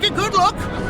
take a good look.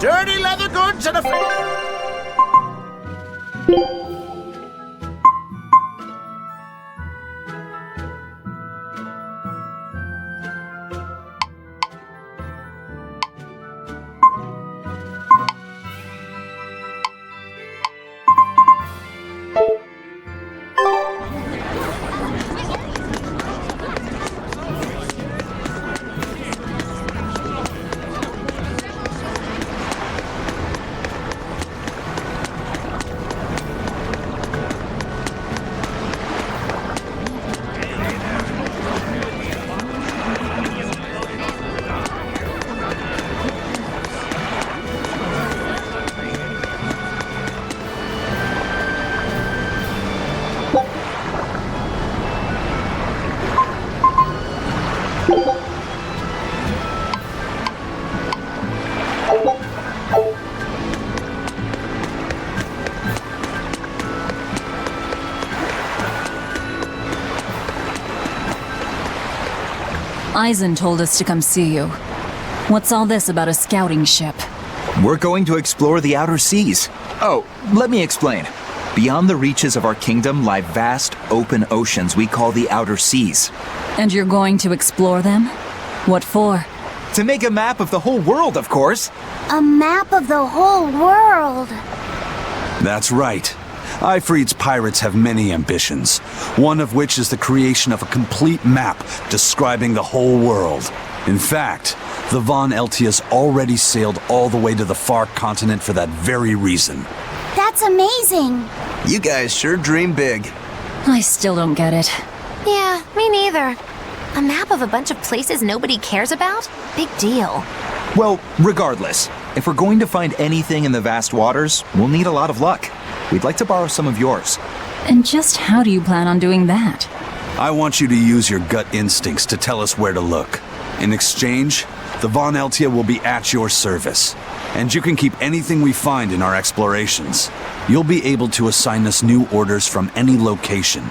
Sturdy leather goods and a... Eisen told us to come see you. What's all this about a scouting ship? We're going to explore the outer seas. Oh, let me explain. Beyond the reaches of our kingdom lie vast, open oceans we call the outer seas. And you're going to explore them? What for? To make a map of the whole world, of course. A map of the whole world. That's right. Ifrit's pirates have many ambitions, one of which is the creation of a complete map describing the whole world. In fact, the Von Eltias already sailed all the way to the far continent for that very reason. That's amazing. You guys sure dream big. I still don't get it. Yeah, me neither. A map of a bunch of places nobody cares about? Big deal. Well, regardless, if we're going to find anything in the vast waters, we'll need a lot of luck. We'd like to borrow some of yours. And just how do you plan on doing that? I want you to use your gut instincts to tell us where to look. In exchange, the Von Eltia will be at your service. And you can keep anything we find in our explorations. You'll be able to assign us new orders from any location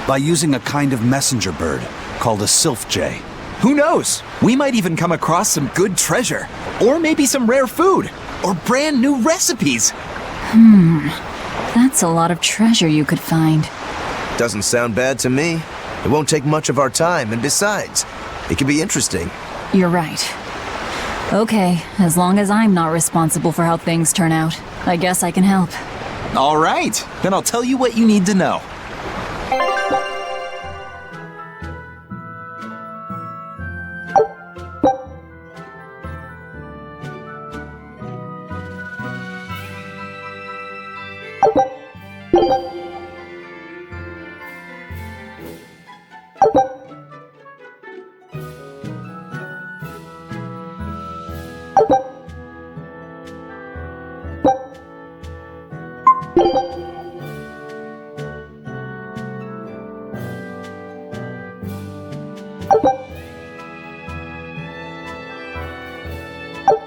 by using a kind of messenger bird called a sylph jay. Who knows? We might even come across some good treasure. Or maybe some rare food. Or brand new recipes. That's a lot of treasure you could find. Doesn't sound bad to me. It won't take much of our time, and besides, it could be interesting. You're right. Okay, as long as I'm not responsible for how things turn out, I guess I can help. All right, then I'll tell you what you need to know.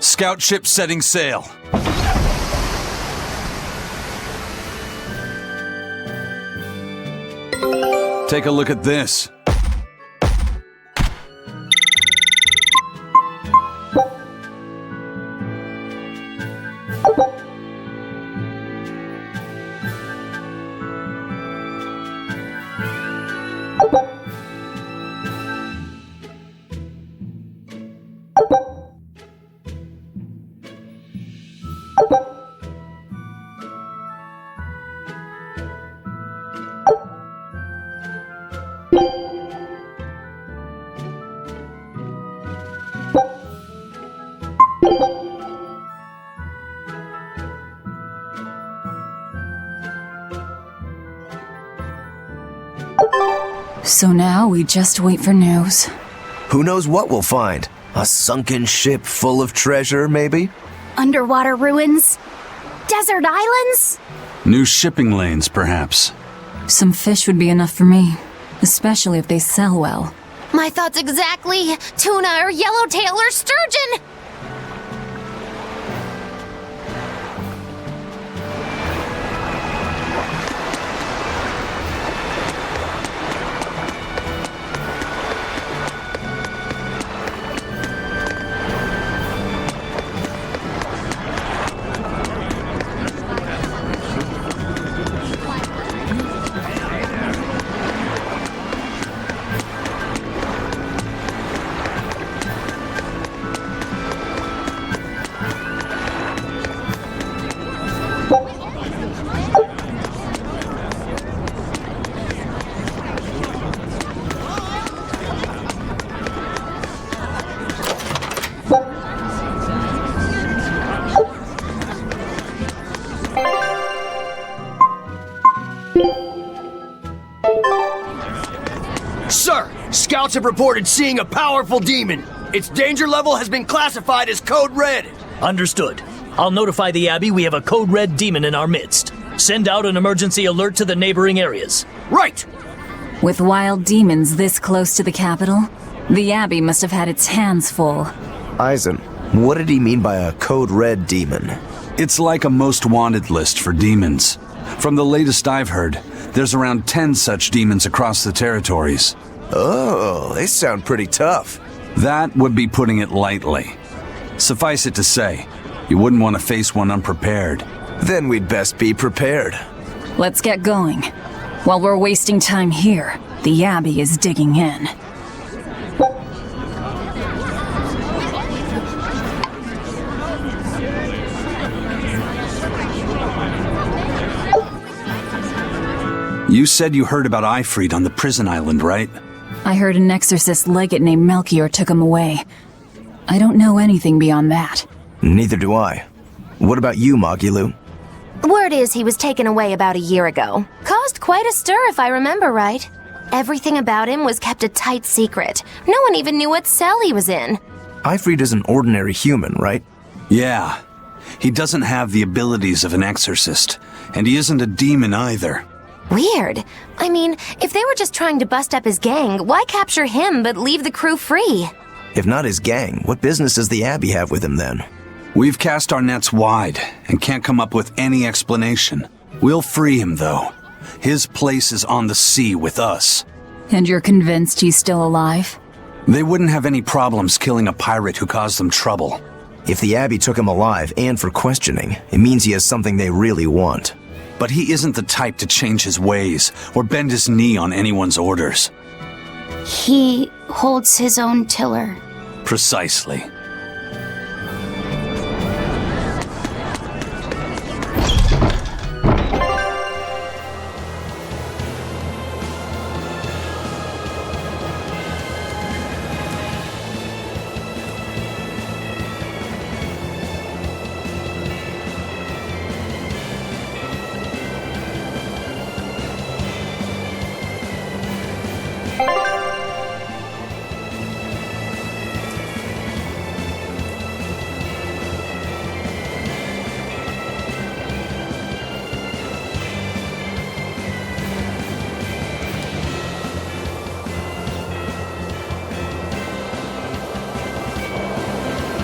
Scout ship setting sail. Take a look at this. So now we just wait for news. Who knows what we'll find? A sunken ship full of treasure, maybe? Underwater ruins? Desert islands? New shipping lanes, perhaps. Some fish would be enough for me, especially if they sell well. My thoughts exactly. Tuna or yellowtail or sturgeon. Sir, scouts have reported seeing a powerful demon. Its danger level has been classified as Code Red. Understood. I'll notify the Abbey we have a Code Red demon in our midst. Send out an emergency alert to the neighboring areas. Right! With wild demons this close to the capital, the Abbey must have had its hands full. Eisen, what did he mean by a Code Red demon? It's like a most wanted list for demons. From the latest I've heard, there's around 10 such demons across the territories. Oh, they sound pretty tough. That would be putting it lightly. Suffice it to say, you wouldn't want to face one unprepared. Then we'd best be prepared. Let's get going. While we're wasting time here, the Abbey is digging in. You said you heard about Ifrit on the prison island, right? I heard an exorcist legate named Melchior took him away. I don't know anything beyond that. Neither do I. What about you, Magilou? Word is he was taken away about a year ago. Caused quite a stir, if I remember right. Everything about him was kept a tight secret. No one even knew what cell he was in. Ifrit is an ordinary human, right? Yeah. He doesn't have the abilities of an exorcist, and he isn't a demon either. Weird. I mean, if they were just trying to bust up his gang, why capture him but leave the crew free? If not his gang, what business does the Abbey have with him then? We've cast our nets wide and can't come up with any explanation. We'll free him, though. His place is on the sea with us. And you're convinced he's still alive? They wouldn't have any problems killing a pirate who caused them trouble. If the Abbey took him alive and for questioning, it means he has something they really want. But he isn't the type to change his ways or bend his knee on anyone's orders. He holds his own tiller. Precisely.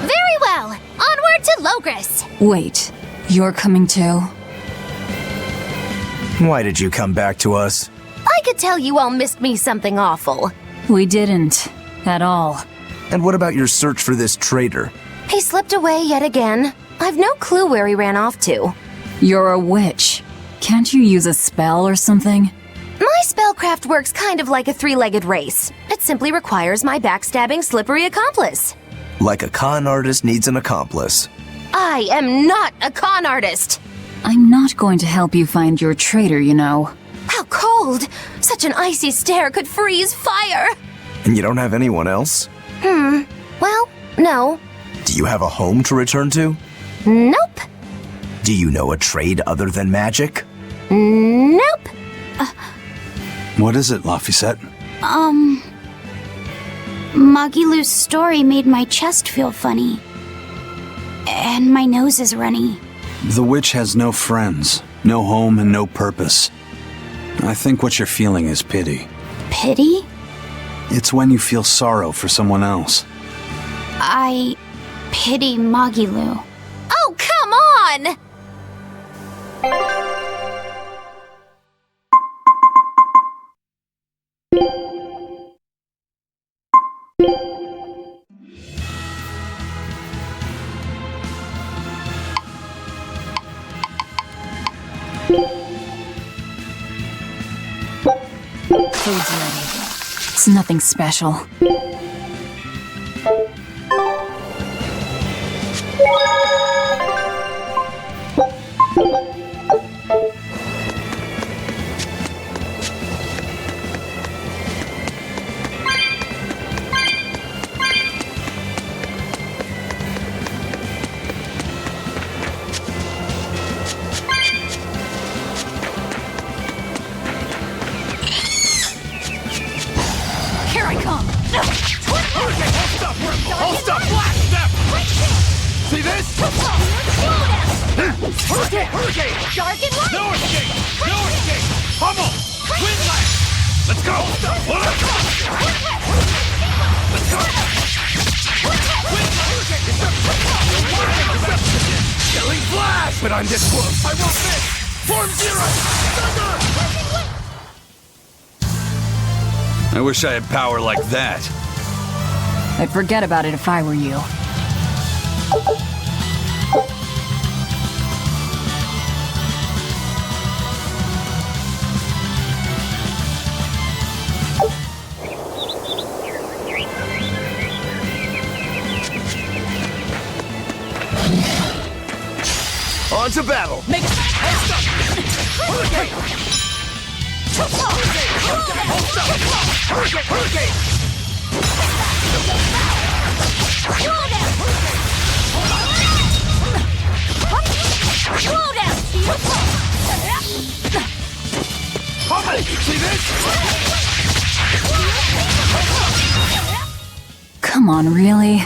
Very well. Onward to Logris. Wait, you're coming too? Why did you come back to us? I could tell you all missed me something awful. We didn't. At all. And what about your search for this traitor? He slipped away yet again. I've no clue where he ran off to. You're a witch. Can't you use a spell or something? My spellcraft works kind of like a three-legged race. It simply requires my backstabbing, slippery accomplice. Like a con artist needs an accomplice. I am not a con artist. I'm not going to help you find your traitor, you know. How cold! Such an icy stare could freeze fire! And you don't have anyone else? Well, no. Do you have a home to return to? Nope. Do you know a trade other than magic? Nope. What is it, Laphicet? Magilou's story made my chest feel funny. And my nose is runny. The witch has no friends, no home, and no purpose. I think what you're feeling is pity. Pity? It's when you feel sorrow for someone else. I pity Magilou. Oh, come on! Food's ready. It's nothing special. Here I come! Hold stop! Blast them! See this? Hurricane! Dark and light! No escape! No escape! Pummel! Windlash! Let's go! Let's go! Killing flash! But I'm this close! I won't miss! Form zero! Thunder! I wish I had power like that. I'd forget about it if I were you. On to battle! Make Come on, really?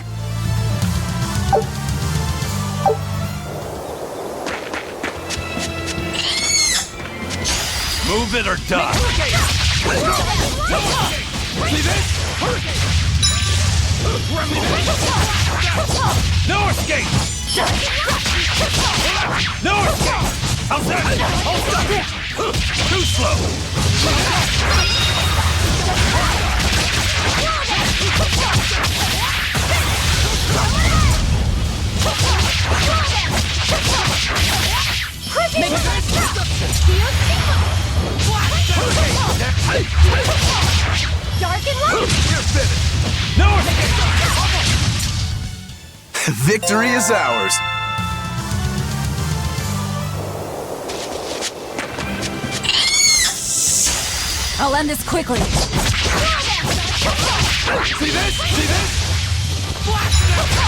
Move it or die. See this? No escape! No escape! How's that? Hold up! Too slow! No escape! Victory is ours! I'll end this quickly. See this? See this? See this?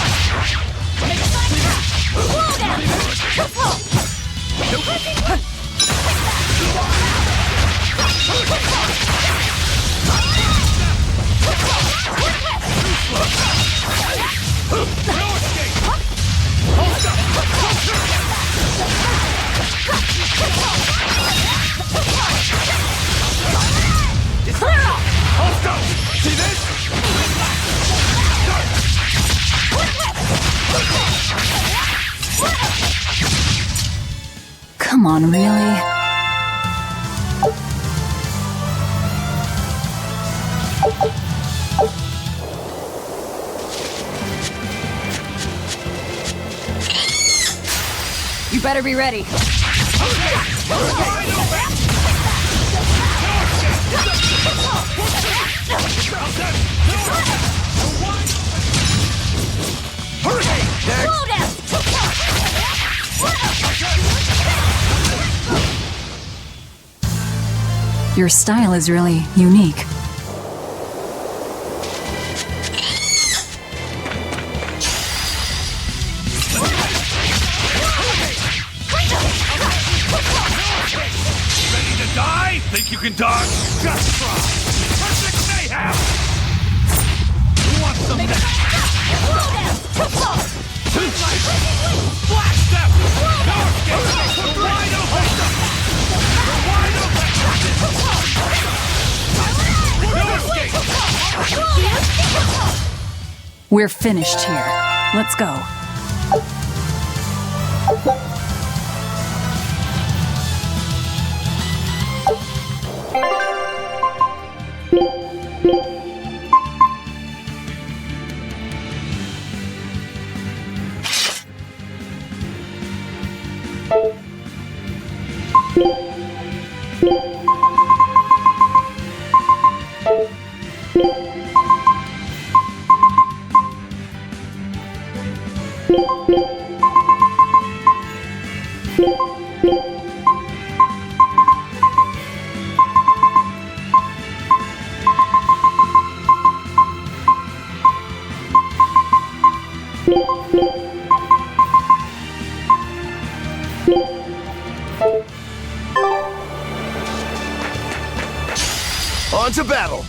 Come on, really? You better be ready. Your style is really unique. Ready to die? Think you can dodge? Just try! Perfect mayhem! Who wants some next? Blast them! No escape! We're wide open! We're wide open! No escape! We're finished here. Let's go. On to battle!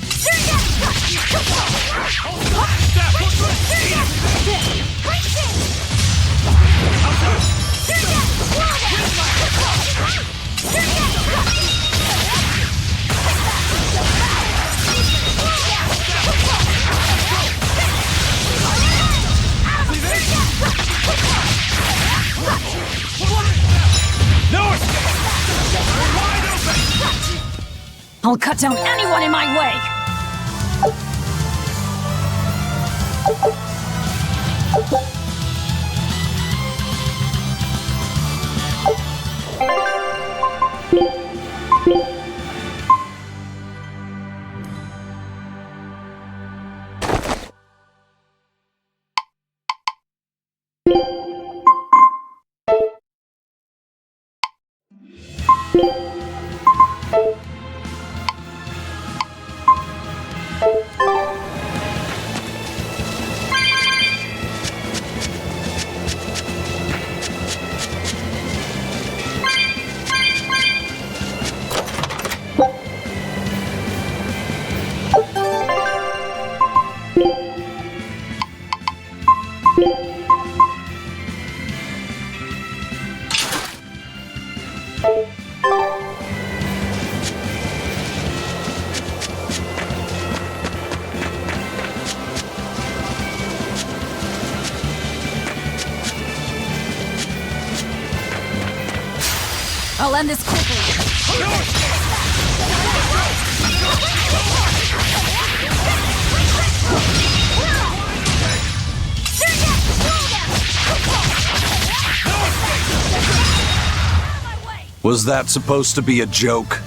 No escape! We're wide open! I'll cut down anyone in my way! I'll end this quickly. Was that supposed to be a joke?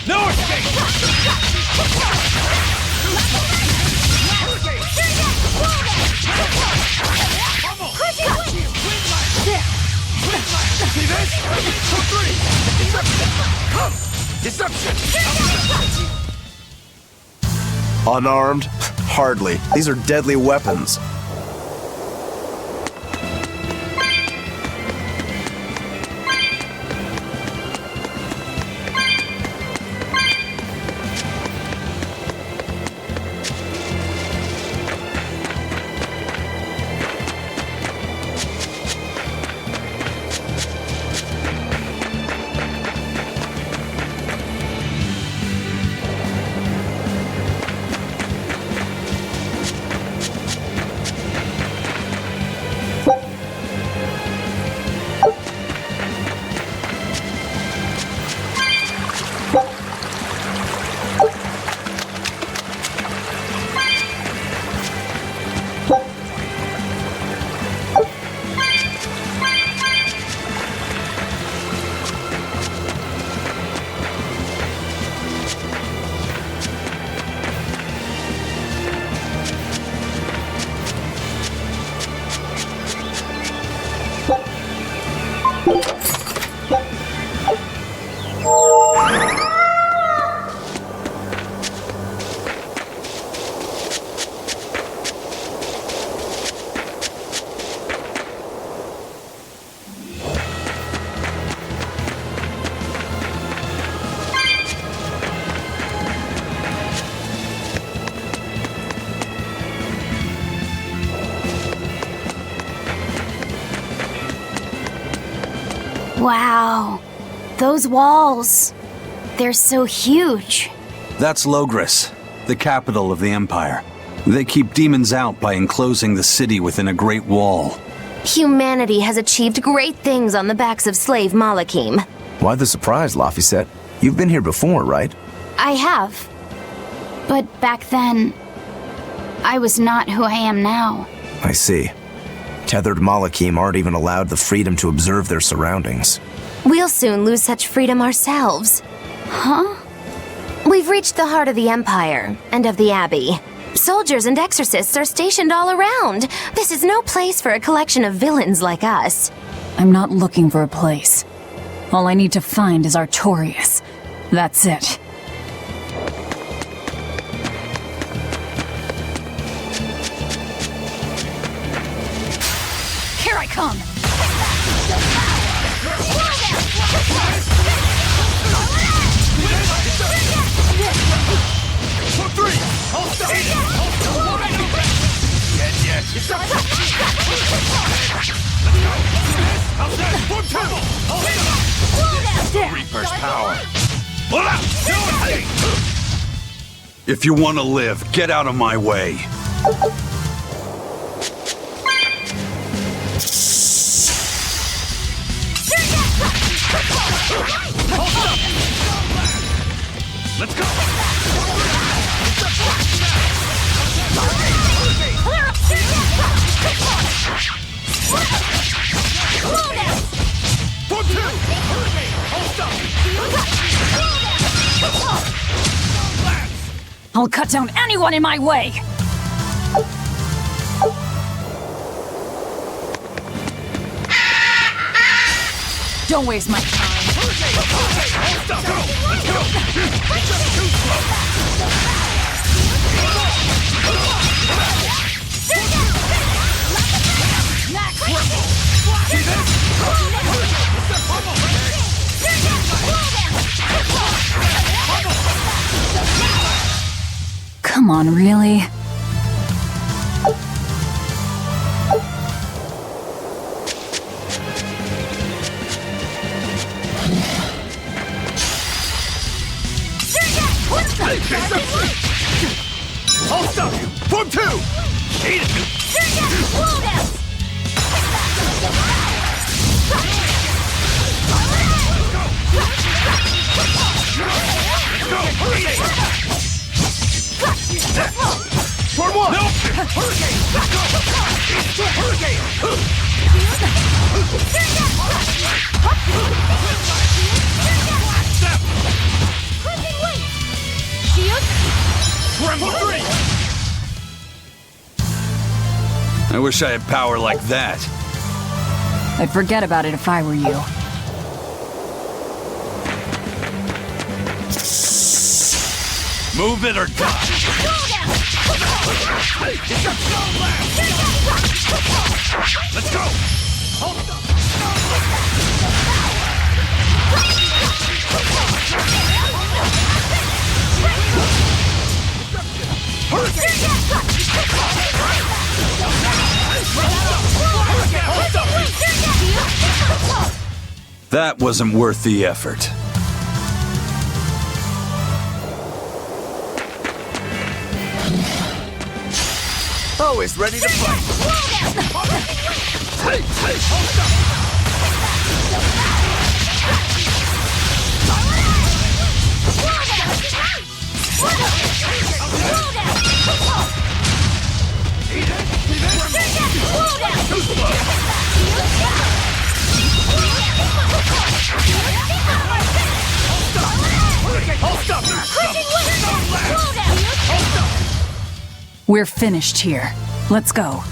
No escape! See this? 2-3! Deception! Unarmed? Hardly. These are deadly weapons. Wow. Those walls. They're so huge. That's Logris, the capital of the Empire. They keep demons out by enclosing the city within a great wall. Humanity has achieved great things on the backs of slave Malachim. Why the surprise, Laphicet? You've been here before, right? I have. But back then, I was not who I am now. I see. Tethered Malachim aren't even allowed the freedom to observe their surroundings. We'll soon lose such freedom ourselves. Huh? We've reached the heart of the Empire and of the Abbey. Soldiers and exorcists are stationed all around. This is no place for a collection of villains like us. I'm not looking for a place. All I need to find is Artorias. That's it. Here I come! Reaper's power. If you want to live, get out of my way. Let's go! I'll cut down anyone in my way! Don't waste my time. Come on, really? I'll stop you! Form 2! Eat it! Form 1! No! Hurricane! Let's go! Hurricane! I wish I had power like that. I'd forget about it if I were you. Move it or die. Let's go! That wasn't worth the effort. Always ready to fight. We're finished here. Let's go.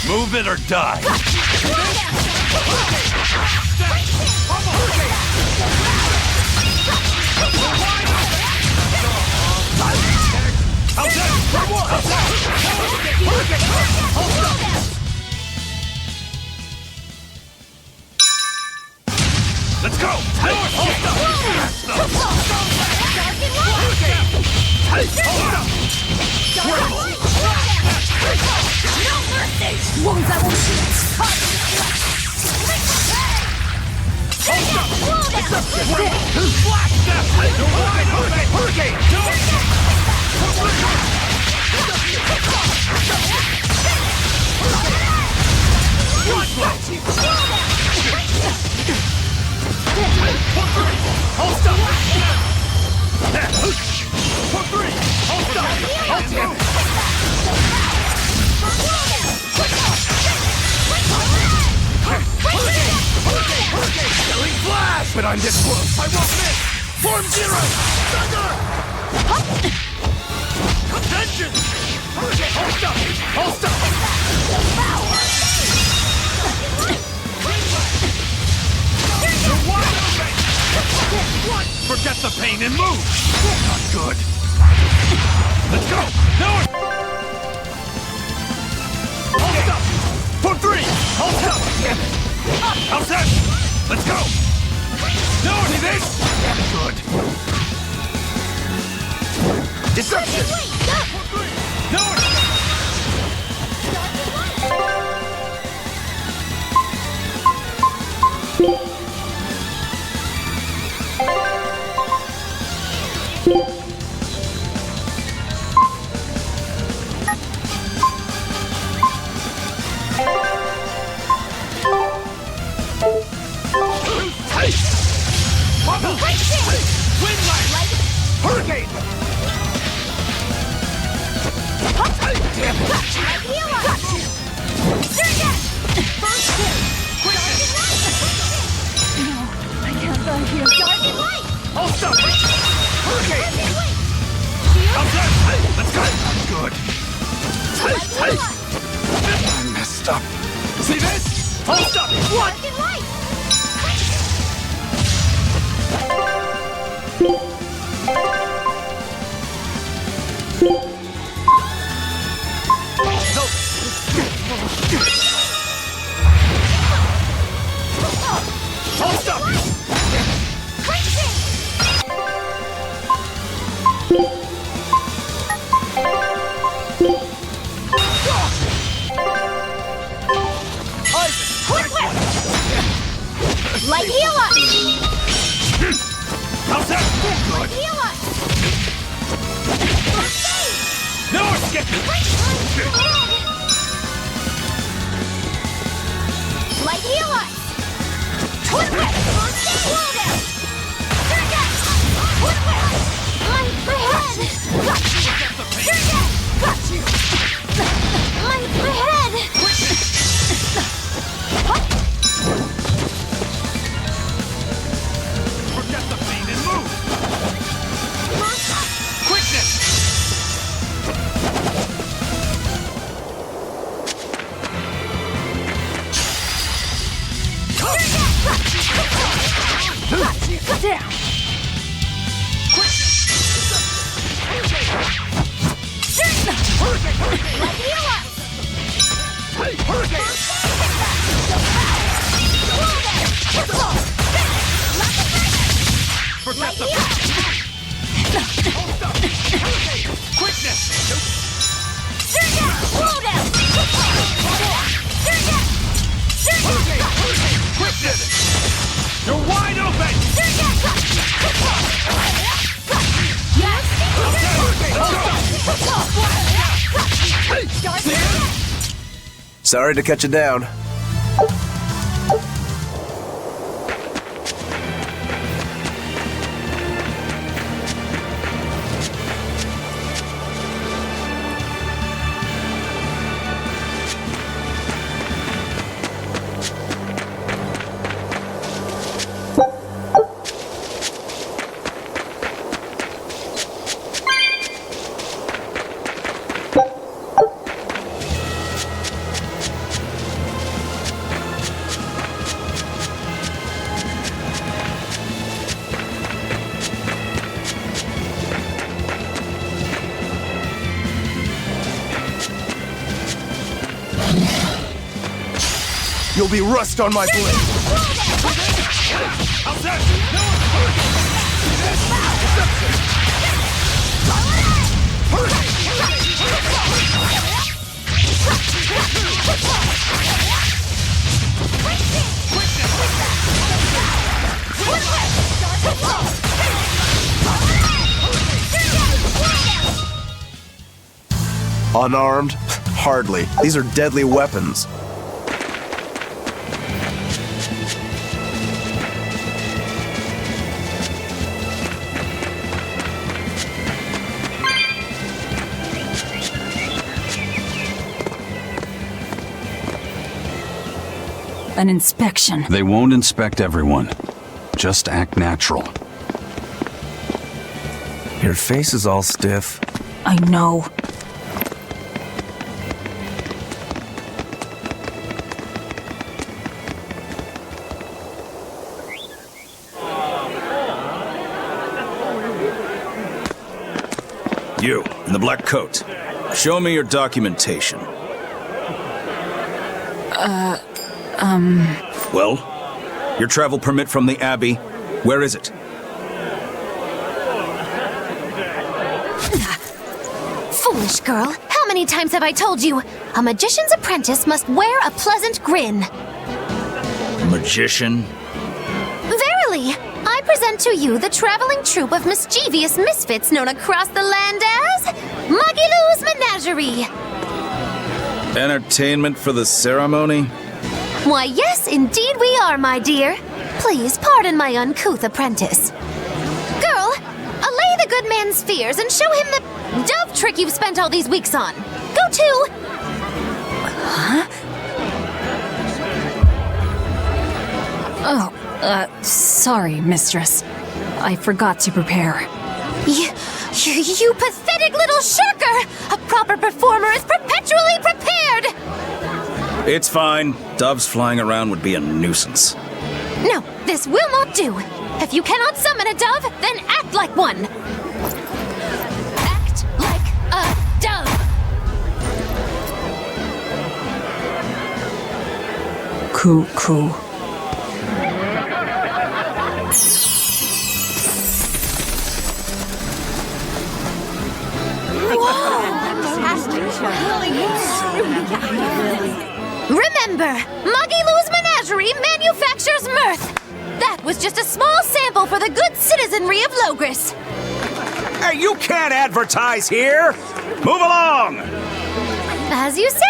Move it or die. Let's go! But I'm this close. I won't miss. Form 0. Thunder. Vengeance. Hold up. You're wide open. What? Forget the pain and move. Not good. Let's go. No. Hold up. Form 3. Hold up. How's that? Let's go. No, see this? Good. Deception! No! Wind light! Hurricane! I can't go here. I'll stop it! Hurricane! Outside! Let's go! Good. I messed up. See this? I'll stop it! What? I'll stop it! Light heal up! How's that? Good. Heal up! No escape! Light heal up! Twin whip! Slow down! Turn down! Twin whip! My head! Turn down! My head! Forget the pain and move! Quickness! Down! Forget the quickness! Quickness! You're wide open! Sorry to cut you down. You'll be rust on my blade. Unarmed? Hardly. These are deadly weapons. An inspection. They won't inspect everyone. Just act natural. Your face is all stiff. I know. You, in the black coat. Show me your documentation. Well? Your travel permit from the Abbey. Where is it? Foolish girl, how many times have I told you? A magician's apprentice must wear a pleasant grin. Magician? Verily, I present to you the traveling troupe of mischievous misfits known across the land as Magilou's Menagerie. Entertainment for the ceremony? Why, yes, indeed we are, my dear. Please pardon my uncouth apprentice. the good man's fears and show him the dove trick you've spent all these weeks on. Go to... Sorry, mistress. I forgot to prepare. You pathetic little shirker! A proper performer is perpetually prepared! It's fine. Doves flying around would be a nuisance. No, this will not do. If you cannot summon a dove, then act like one. Act like a dove. Cool. Remember, Muggy-Loo's Menagerie manufactures mirth. That was just a small sample for the good citizenry of Logris. Hey, you can't advertise here! Move along! As you say.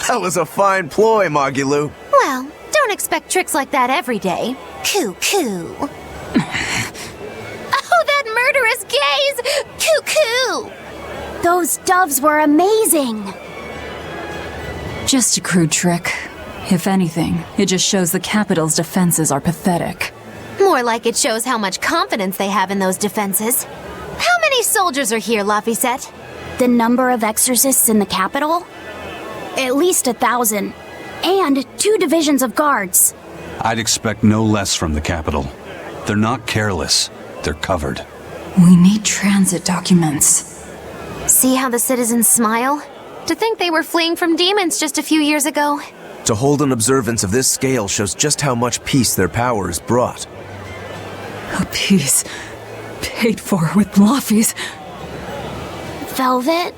That was a fine ploy, Magilou. Well, don't expect tricks like that every day. Coo. Oh, that murderous gaze! Coo. Those doves were amazing. Just a crude trick. If anything, it just shows the capital's defenses are pathetic. More like it shows how much confidence they have in those defenses. How many soldiers are here, Laphicet? The number of exorcists in the capital? At least 1,000. And 2 divisions of guards. I'd expect no less from the capital. They're not careless. They're covered. We need transit documents. See how the citizens smile? To think they were fleeing from demons just a few years ago. To hold an observance of this scale shows just how much peace their power has brought. A piece paid for with Laffy's. Velvet?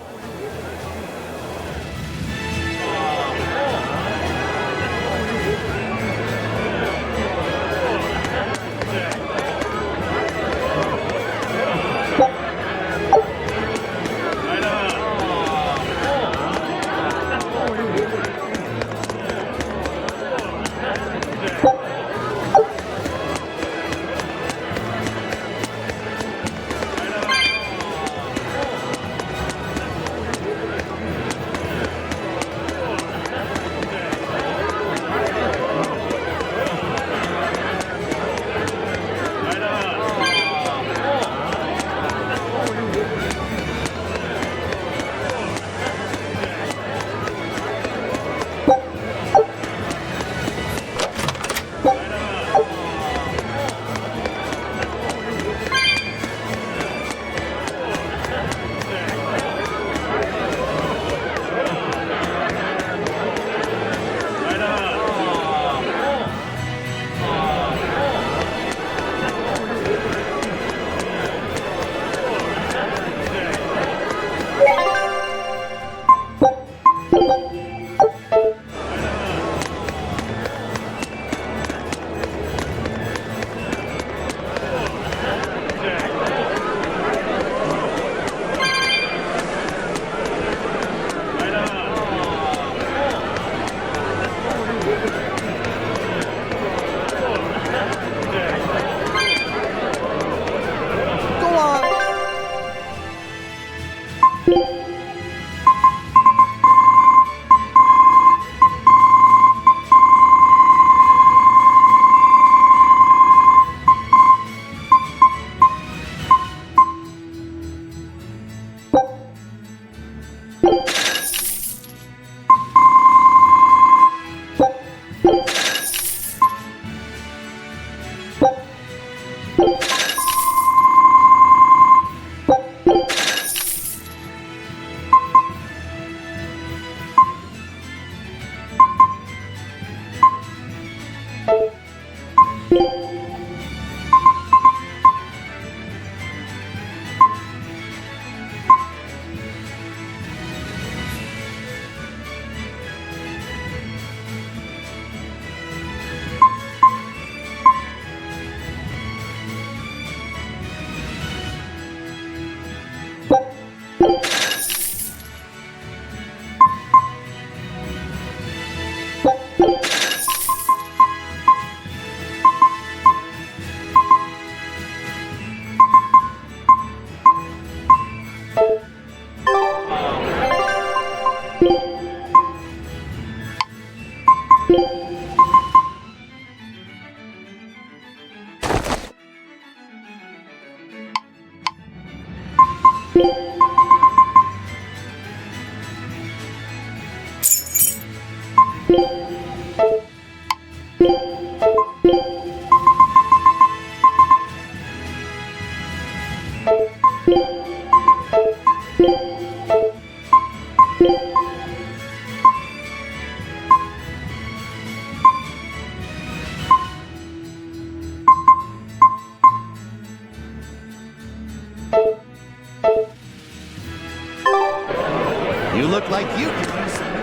You look like you could use some...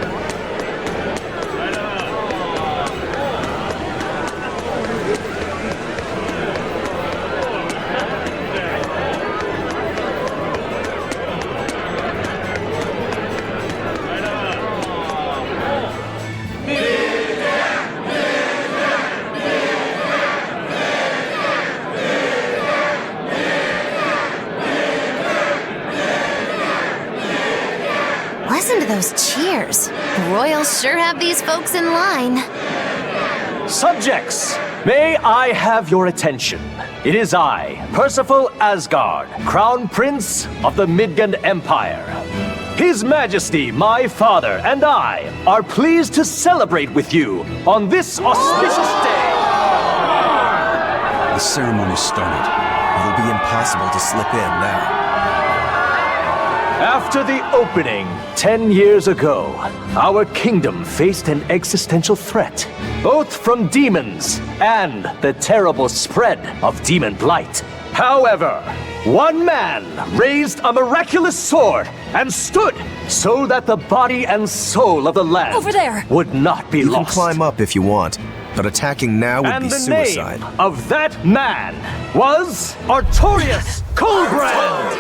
Listen to those cheers. The Royals sure have these folks in line. Subjects, may I have your attention? It is I, Percival Asgard, Crown Prince of the Midgard Empire. His Majesty, my father, and I are pleased to celebrate with you on this auspicious day. The ceremony started. It'll be impossible to slip in now. After the opening 10 years ago, our kingdom faced an existential threat, both from demons and the terrible spread of demon blight. However, one man raised a miraculous sword and stood so that the body and soul of the land Over there! would not be You can lost. climb up if you want, but attacking now would And be the suicide. name of that man was Artorius Colbrand!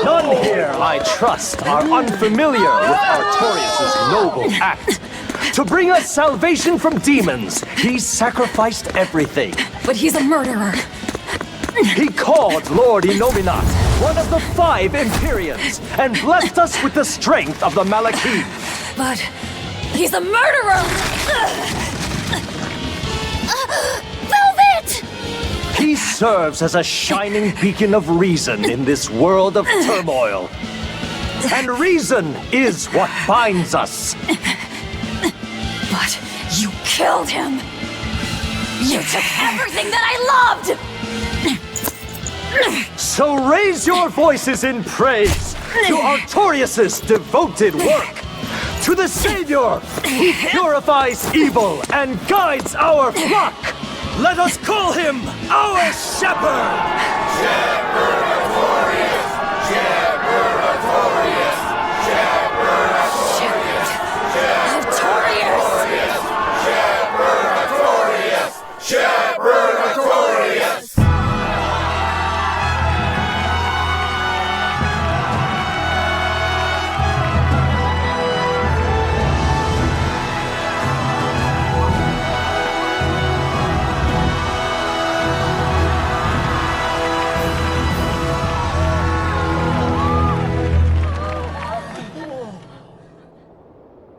None here, I trust, are unfamiliar with Artorius' noble act. To bring us salvation from demons, he sacrificed everything. But he's a murderer. He called Lord Innominat one of the 5 Empyreans and blessed us with the strength of the Malachim. But he's a murderer! Velvet! He serves as a shining beacon of reason in this world of turmoil. And reason is what binds us. But you killed him! You took everything that I loved! So raise your voices in praise to Artorius' devoted work, to the Savior who purifies evil and guides our flock. Let us call him our Shepherd! Shepherd Artorius! Shepherd Artorius! Shepherd Artorius! Shepherd Artorius! Shepherd Artorius!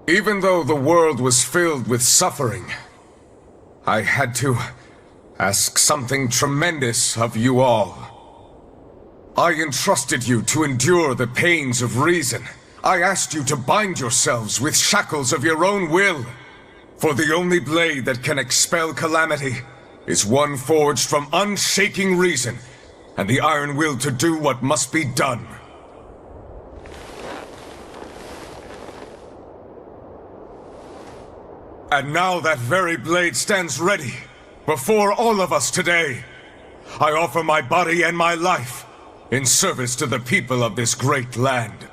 Even though the world was filled with suffering, I had to ask something tremendous of you all. I entrusted you to endure the pains of reason. I asked you to bind yourselves with shackles of your own will. For the only blade that can expel calamity is one forged from unshaking reason and the iron will to do what must be done. And now that very blade stands ready before all of us today. I offer my body and my life in service to the people of this great land.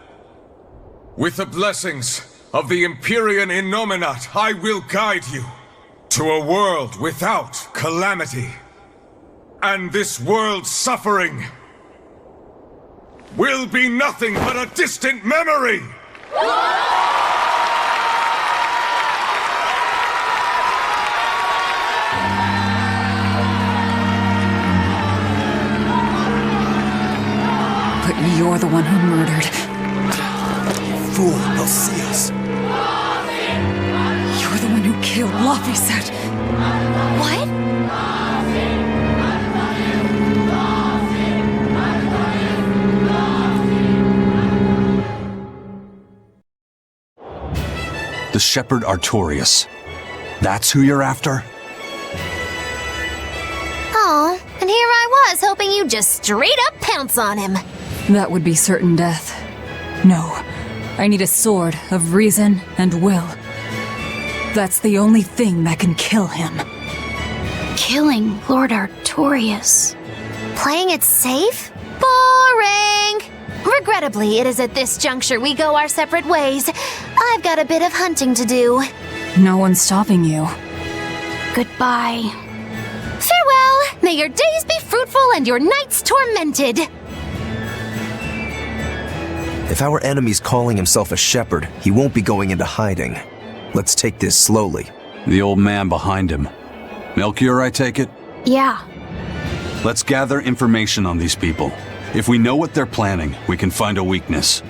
With the blessings of the Empyrean Innominat, I will guide you to a world without calamity. And this world's suffering will be nothing but a distant memory! But you're the one who murdered. Fool, they'll see us. You're the one who killed Laphicet. What? The Shepherd Artorius. That's who you're after? Oh, and here I was hoping you'd just straight up pounce on him. That would be certain death. No, I need a sword of reason and will. That's the only thing that can kill him. Killing Lord Artorias. Playing it safe? Boring! Regrettably, it is at this juncture we go our separate ways. I've got a bit of hunting to do. No one's stopping you. Goodbye. Farewell! May your days be fruitful and your nights tormented! If our enemy's calling himself a shepherd, he won't be going into hiding. Let's take this slowly. The old man behind him. Melchior, I take it? Yeah. Let's gather information on these people. If we know what they're planning, we can find a weakness.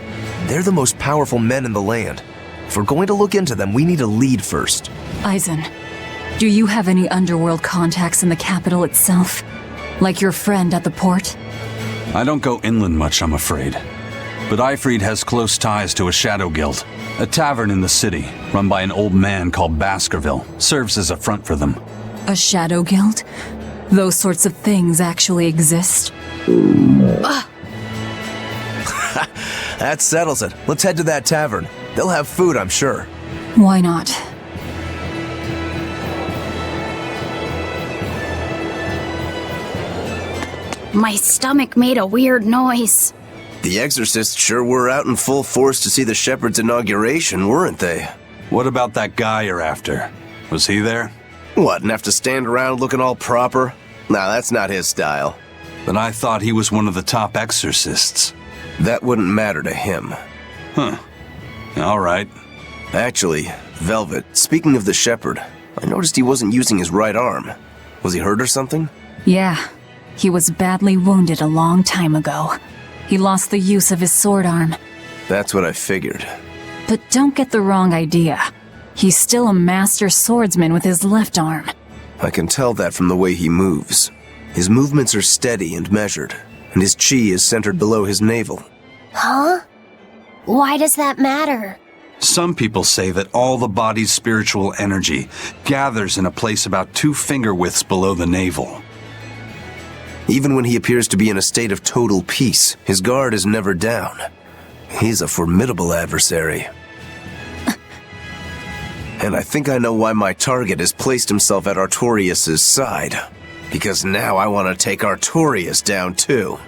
They're the most powerful men in the land. If we're going to look into them, we need a lead first. Eisen, do you have any underworld contacts in the capital itself? Like your friend at the port? I don't go inland much, I'm afraid. But Eifried has close ties to a shadow guild. A tavern in the city, run by an old man called Baskerville, serves as a front for them. A shadow guild? Those sorts of things actually exist? That settles it. Let's head to that tavern. They'll have food, I'm sure. Why not? My stomach made a weird noise. The exorcists sure were out in full force to see the shepherd's inauguration, weren't they? What about that guy you're after? Was he there? What, and have to stand around looking all proper? Nah, that's not his style. But I thought he was one of the top exorcists. That wouldn't matter to him. Huh. All right. Actually, Velvet, speaking of the shepherd, I noticed he wasn't using his right arm. Was he hurt or something? Yeah. He was badly wounded a long time ago. He lost the use of his sword arm. That's what I figured. But don't get the wrong idea. He's still a master swordsman with his left arm. I can tell that from the way he moves. His movements are steady and measured, and his chi is centered below his navel. Huh? Why does that matter? Some people say that all the body's spiritual energy gathers in a place about 2 finger widths below the navel. Even when he appears to be in a state of total peace, his guard is never down. He's a formidable adversary. And I think I know why my target has placed himself at Artorias' side. Because now I want to take Artorias down too.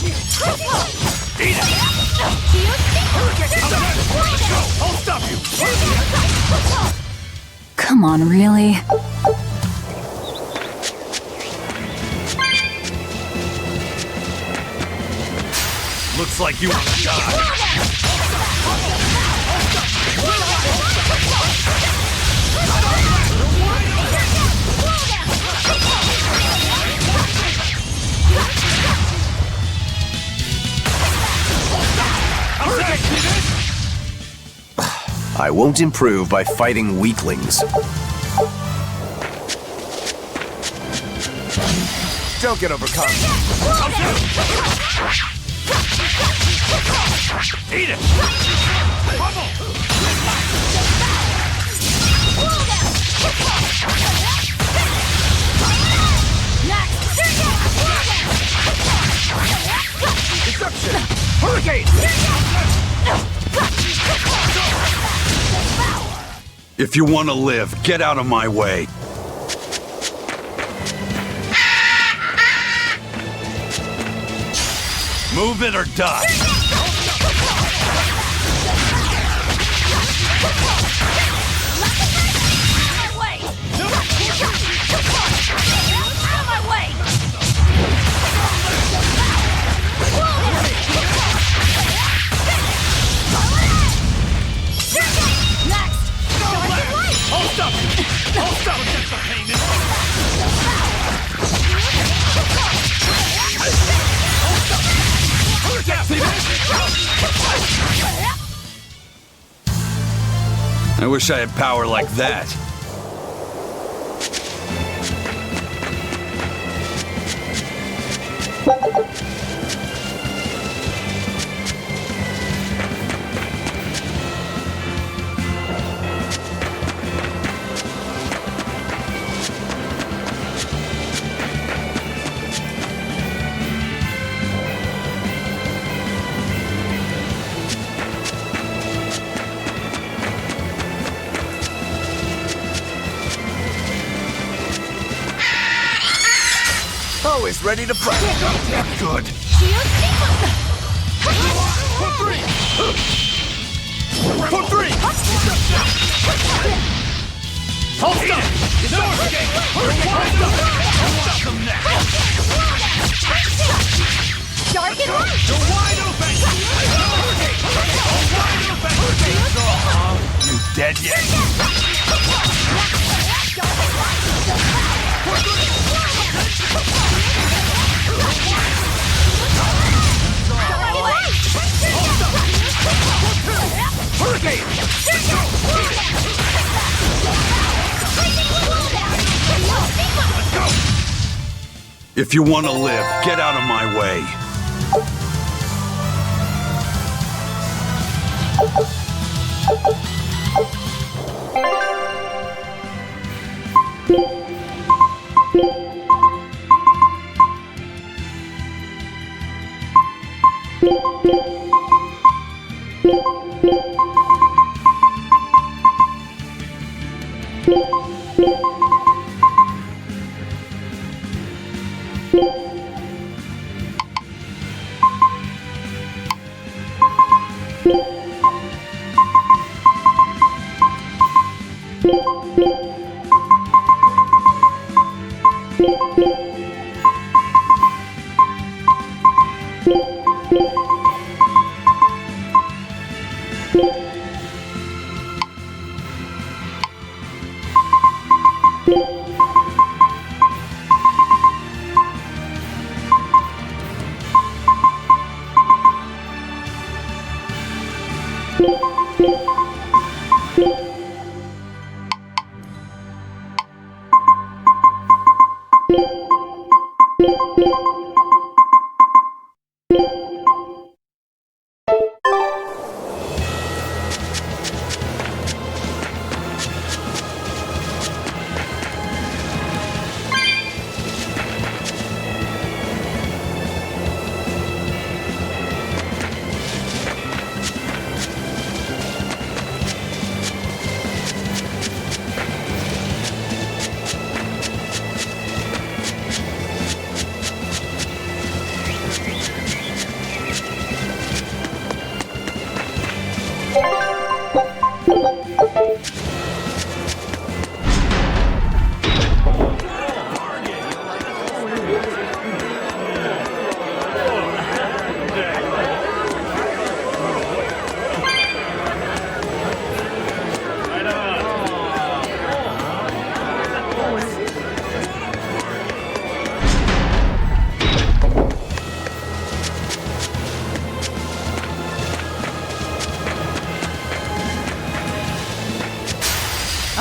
Eat it! I'll stop you! Come on, really? Looks like you want to die. I won't improve by fighting weaklings. Don't get overcome. Eat it! Bubble! Destruction! Hurricane! If you want to live, get out of my way. Move it or die. I'll stop you! I'll stop you! Get the pain in. I wish I had power like that. Always ready to fight. Good. For three! Hold stop! It's over! Come next! Dark and light! You're wide open! You dead yet? Hurricane! Let's go! If you want to live, get out of my way.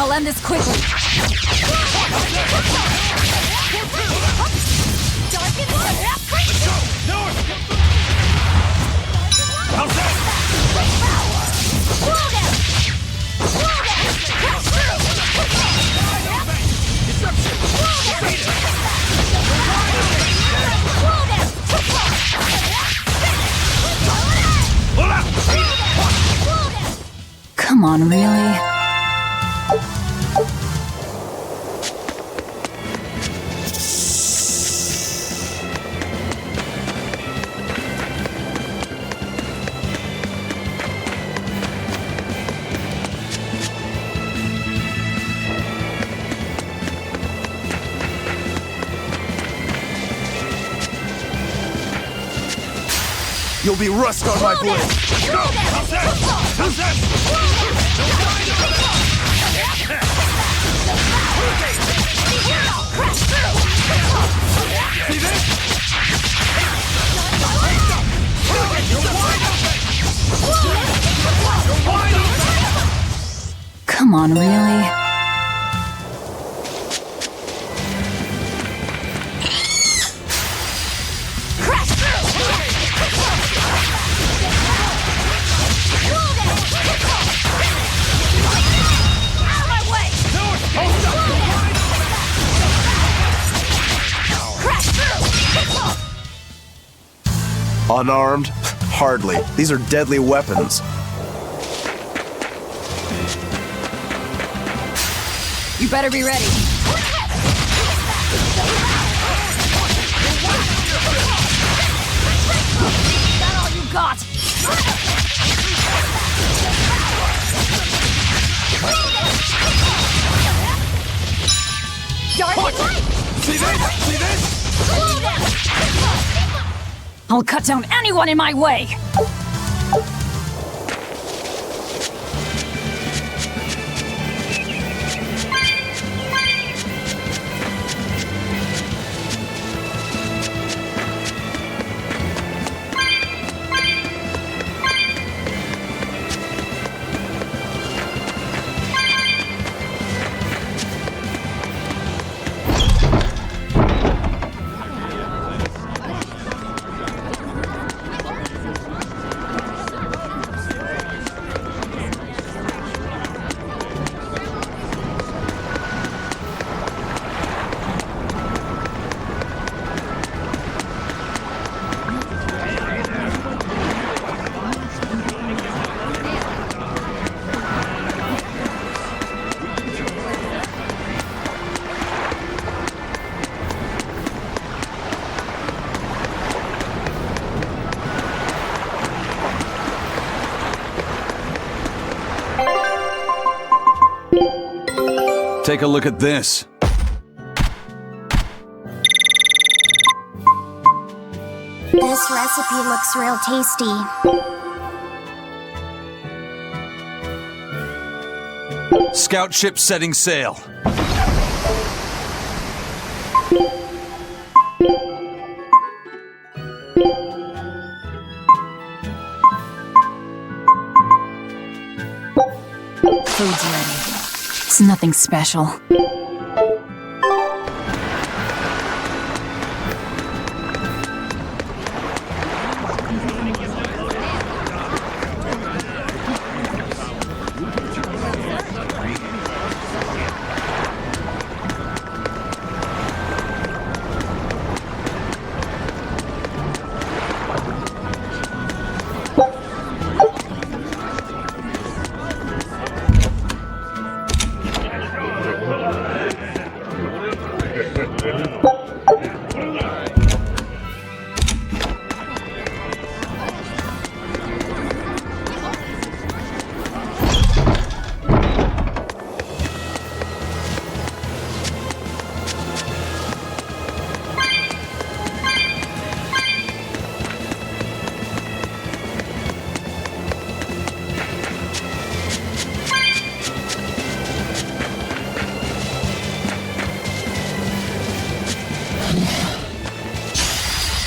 I'll end this quickly. Come on, really? You'll be rust on my blade. Come on, really? Unarmed? Hardly. These are deadly weapons. You better be ready. Is that all you got? See this? See this? I'll cut down anyone in my way! Take a look at this. This recipe looks real tasty. Scout ship setting sail. Food's ready. It's nothing special.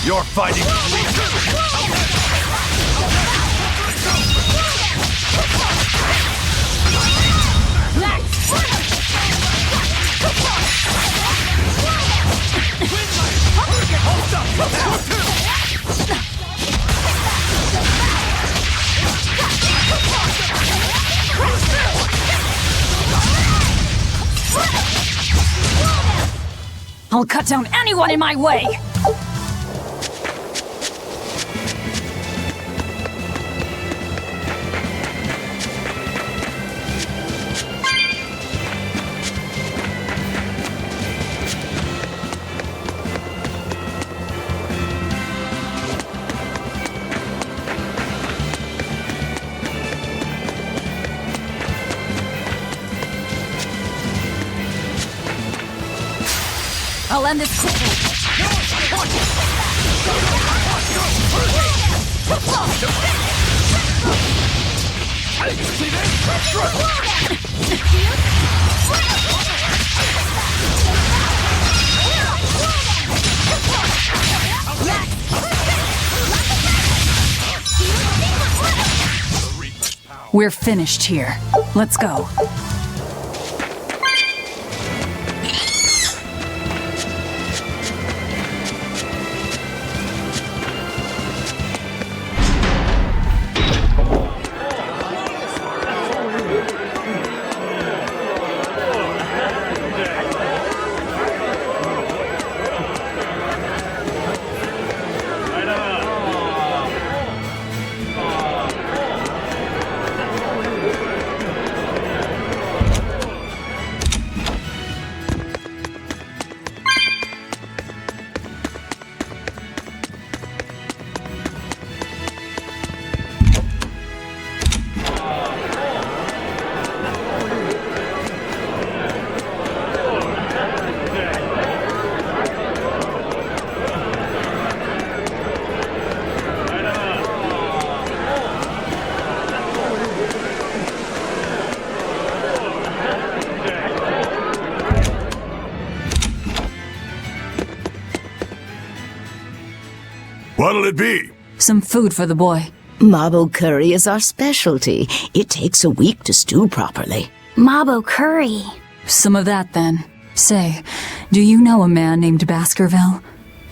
You're fighting Next! I'll cut down anyone in my way! I'll end this quickly. We're finished here. Let's go. What'll it be? Some food for the boy. Mabo curry is our specialty. It takes a week to stew properly. Mabo curry. Some of that, then. Say, do you know a man named Baskerville?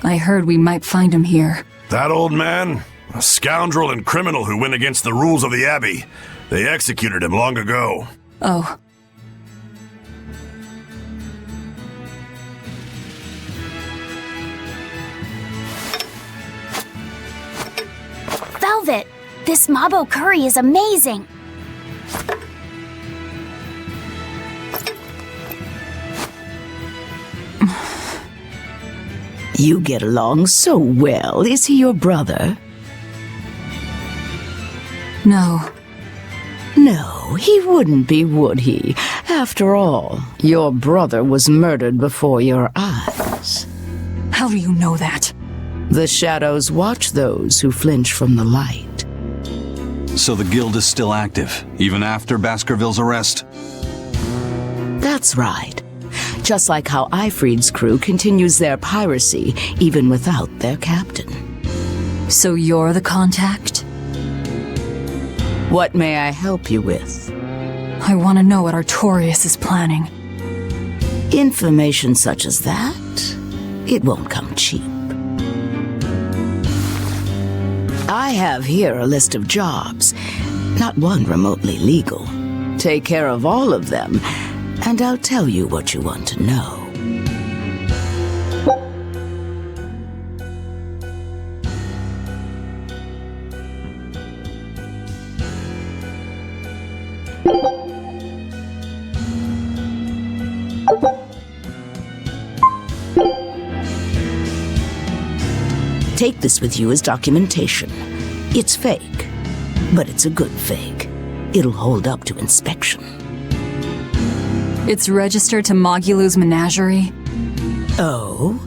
I heard we might find him here. That old man? A scoundrel and criminal who went against the rules of the Abbey. They executed him long ago. Oh. Velvet, this Mabo curry is amazing. You get along so well. Is he your brother? No. No, he wouldn't be, would he? After all, your brother was murdered before your eyes. How do you know that? The shadows watch those who flinch from the light. So the guild is still active, even after Baskerville's arrest? That's right. Just like how Ifrid's crew continues their piracy even without their captain. So you're the contact? What may I help you with? I want to know what Artorias is planning. Information such as that, it won't come cheap. I have here a list of jobs, not one remotely legal. Take care of all of them, and I'll tell you what you want to know. Take this with you as documentation. It's fake, but it's a good fake. It'll hold up to inspection. It's registered to Mogulu's menagerie? Oh?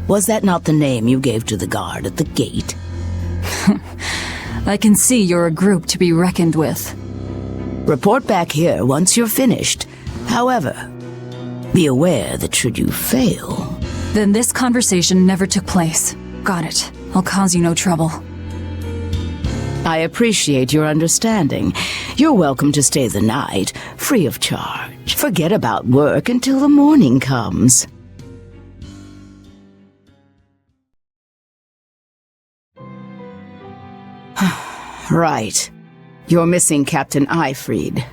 Was that not the name you gave to the guard at the gate? I can see you're a group to be reckoned with. Report back here once you're finished. However, be aware that should you fail... Then this conversation never took place. Got it. I'll cause you no trouble. I appreciate your understanding. You're welcome to stay the night, free of charge. Forget about work until the morning comes. Right. You're missing Captain Eyfried.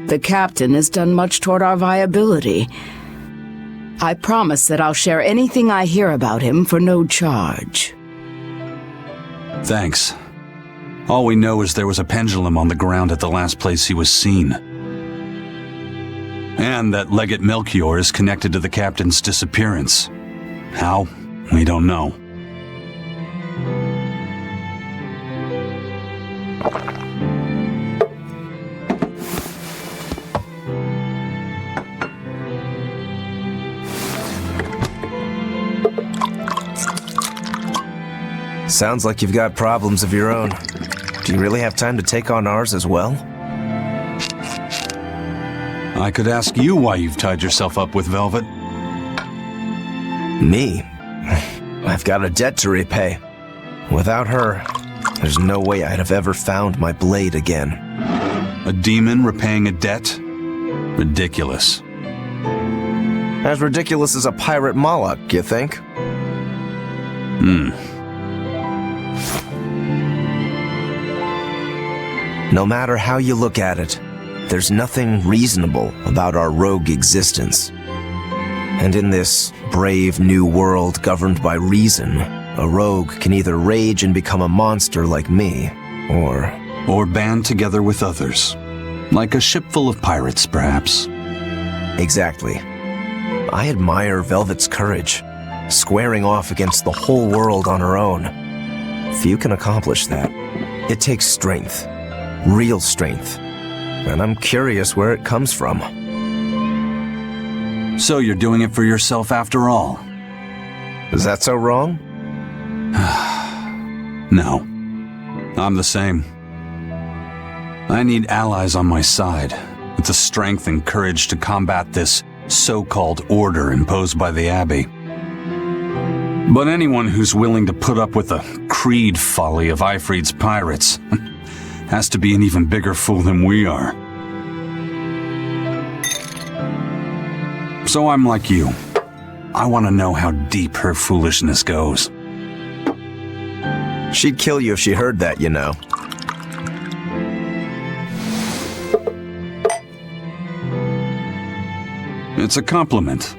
The captain has done much toward our viability. I promise that I'll share anything I hear about him for no charge. Thanks. All we know is there was a pendulum on the ground at the last place he was seen. And that Legate Melchior is connected to the captain's disappearance. How? We don't know. Sounds like you've got problems of your own. Do you really have time to take on ours as well? I could ask you why you've tied yourself up with Velvet. Me? I've got a debt to repay. Without her, there's no way I'd have ever found my blade again. A demon repaying a debt? Ridiculous. As ridiculous as a pirate Moloch, you think? No matter how you look at it, there's nothing reasonable about our rogue existence. And in this brave new world governed by reason, a rogue can either rage and become a monster like me, or band together with others. Like a ship full of pirates, perhaps. Exactly. I admire Velvet's courage, squaring off against the whole world on her own. Few can accomplish that. It takes strength. Real strength. And I'm curious where it comes from. So you're doing it for yourself after all? Is that so wrong? No. I'm the same. I need allies on my side, with the strength and courage to combat this so-called order imposed by the Abbey. But anyone who's willing to put up with the creed folly of Eyfried's pirates has to be an even bigger fool than we are. So I'm like you. I want to know how deep her foolishness goes. She'd kill you if she heard that, you know. It's a compliment.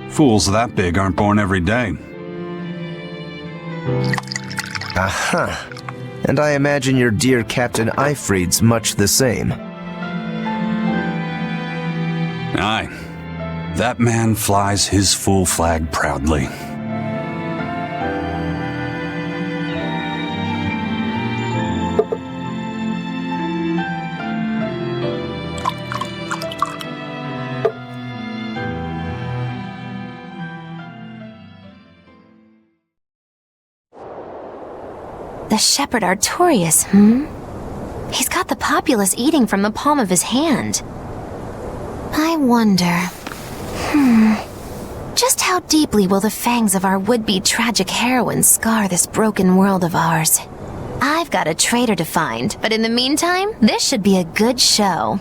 Fools that big aren't born every day. Aha. And I imagine your dear Captain Eyfried's much the same. Aye. That man flies his full flag proudly. The shepherd Artorias, He's got the populace eating from the palm of his hand. I wonder... Just how deeply will the fangs of our would-be tragic heroine scar this broken world of ours? I've got a traitor to find, but in the meantime, this should be a good show.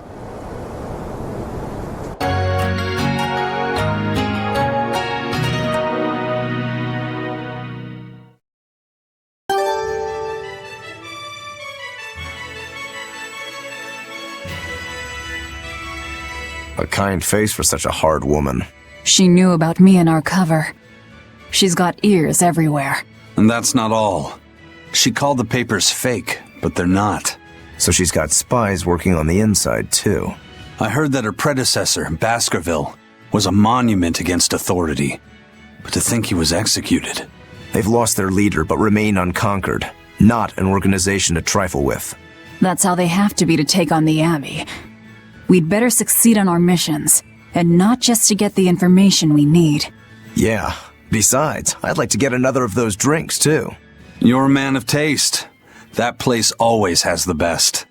A kind face for such a hard woman. She knew about me and our cover. She's got ears everywhere. And that's not all. She called the papers fake, but they're not. So she's got spies working on the inside, too. I heard that her predecessor, Baskerville, was a monument against authority. But to think he was executed. They've lost their leader, but remain unconquered. Not an organization to trifle with. That's how they have to be to take on the Abbey. We'd better succeed on our missions, and not just to get the information we need. Yeah. Besides, I'd like to get another of those drinks, too. You're a man of taste. That place always has the best.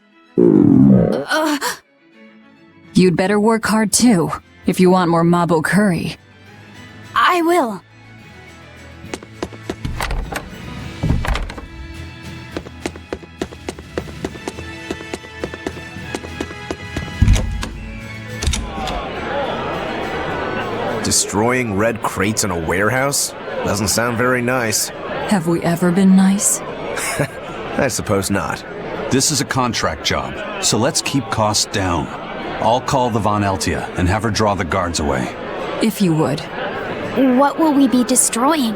You'd better work hard, too, if you want more Mabo curry. I will. Destroying red crates in a warehouse? Doesn't sound very nice. Have we ever been nice? I suppose not. This is a contract job, so let's keep costs down. I'll call the Von Eltia and have her draw the guards away. If you would. What will we be destroying?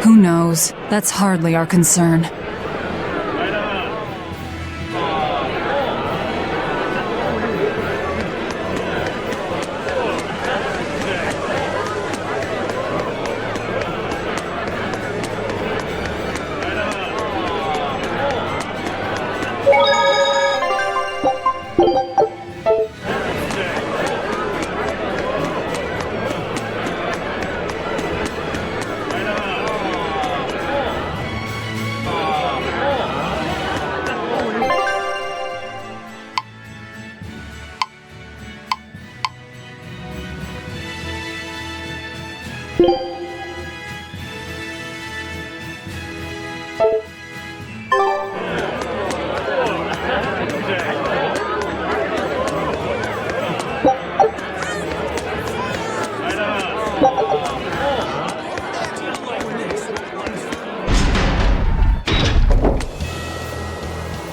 Who knows? That's hardly our concern.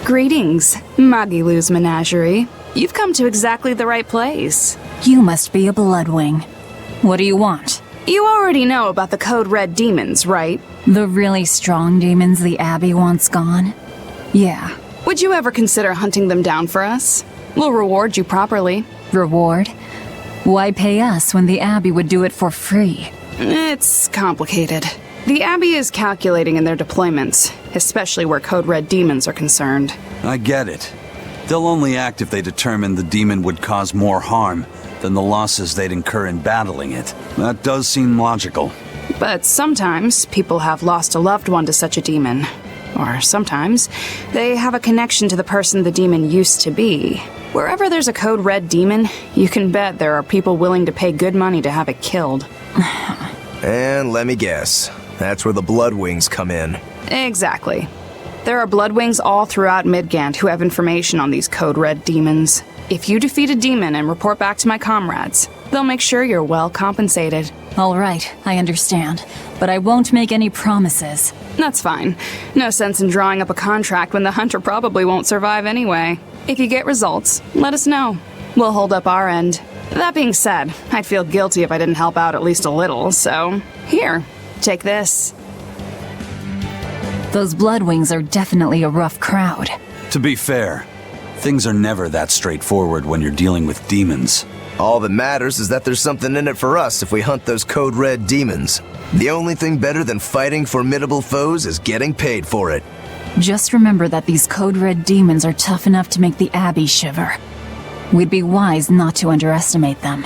Greetings, Magilou's menagerie. You've come to exactly the right place. You must be a Bloodwing. What do you want? You already know about the Code Red demons, right? The really strong demons the Abbey wants gone? Yeah. Would you ever consider hunting them down for us? We'll reward you properly. Reward? Why pay us when the Abbey would do it for free? It's complicated. The Abbey is calculating in their deployments, especially where Code Red demons are concerned. I get it. They'll only act if they determine the demon would cause more harm than the losses they'd incur in battling it. That does seem logical. But sometimes people have lost a loved one to such a demon. Or sometimes they have a connection to the person the demon used to be. Wherever there's a Code Red demon, you can bet there are people willing to pay good money to have it killed. And let me guess, that's where the Bloodwings come in. Exactly. There are Bloodwings all throughout Midgand who have information on these Code Red demons. If you defeat a demon and report back to my comrades, they'll make sure you're well compensated. All right, I understand. But I won't make any promises. That's fine. No sense in drawing up a contract when the hunter probably won't survive anyway. If you get results, let us know. We'll hold up our end. That being said, I'd feel guilty if I didn't help out at least a little, so here, take this. Those Bloodwings are definitely a rough crowd. To be fair, things are never that straightforward when you're dealing with demons. All that matters is that there's something in it for us if we hunt those Code Red demons. The only thing better than fighting formidable foes is getting paid for it. Just remember that these Code Red demons are tough enough to make the Abbey shiver. We'd be wise not to underestimate them.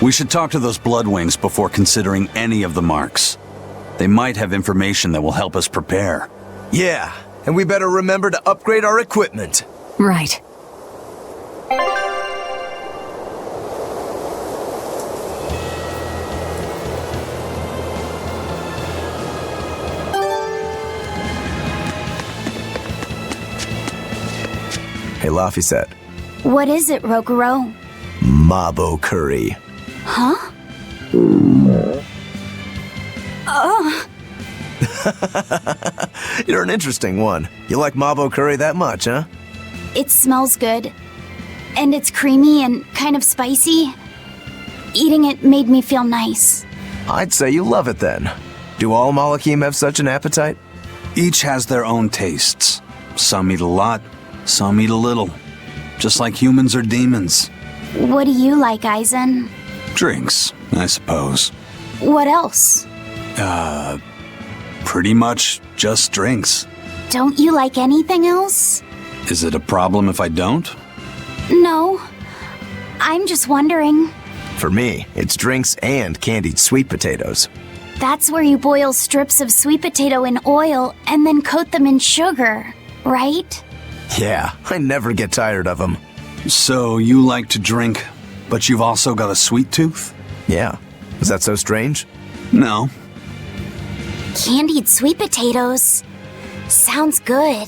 We should talk to those Bloodwings before considering any of the marks. They might have information that will help us prepare. Yeah, and we better remember to upgrade our equipment. Right. Hey, Laphicet. What is it, Roguro? Mabo curry. Huh? You're an interesting one. You like Mabo curry that much, huh? It smells good. And it's creamy and kind of spicy. Eating it made me feel nice. I'd say you love it then. Do all Malakim have such an appetite? Each has their own tastes. Some eat a lot, some eat a little. Just like humans or demons. What do you like, Aizen? Drinks, I suppose. What else? Pretty much just drinks. Don't you like anything else? Is it a problem if I don't? No. I'm just wondering. For me, it's drinks and candied sweet potatoes. That's where you boil strips of sweet potato in oil and then coat them in sugar, right? Yeah, I never get tired of them. So you like to drink, but you've also got a sweet tooth? Yeah. Is that so strange? No. Candied sweet potatoes. Sounds good.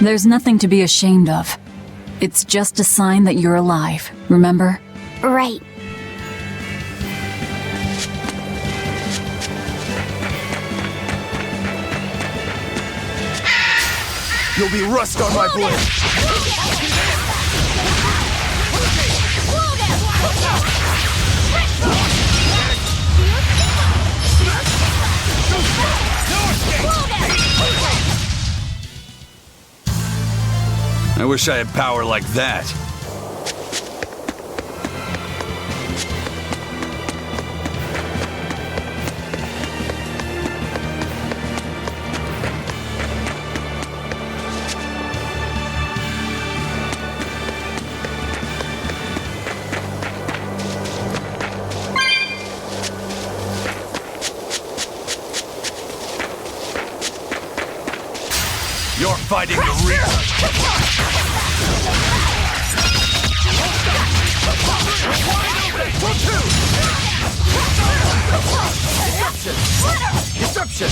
There's nothing to be ashamed of. It's just a sign that you're alive, remember? Right. You'll be rust on my blade. I wish I had power like that. You're fighting the real. Disruption!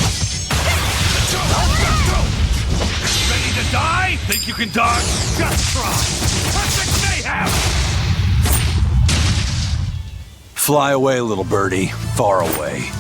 Ready to die? Think you can dodge? Just try! Perfect mayhem! Fly away, little birdie. Far away.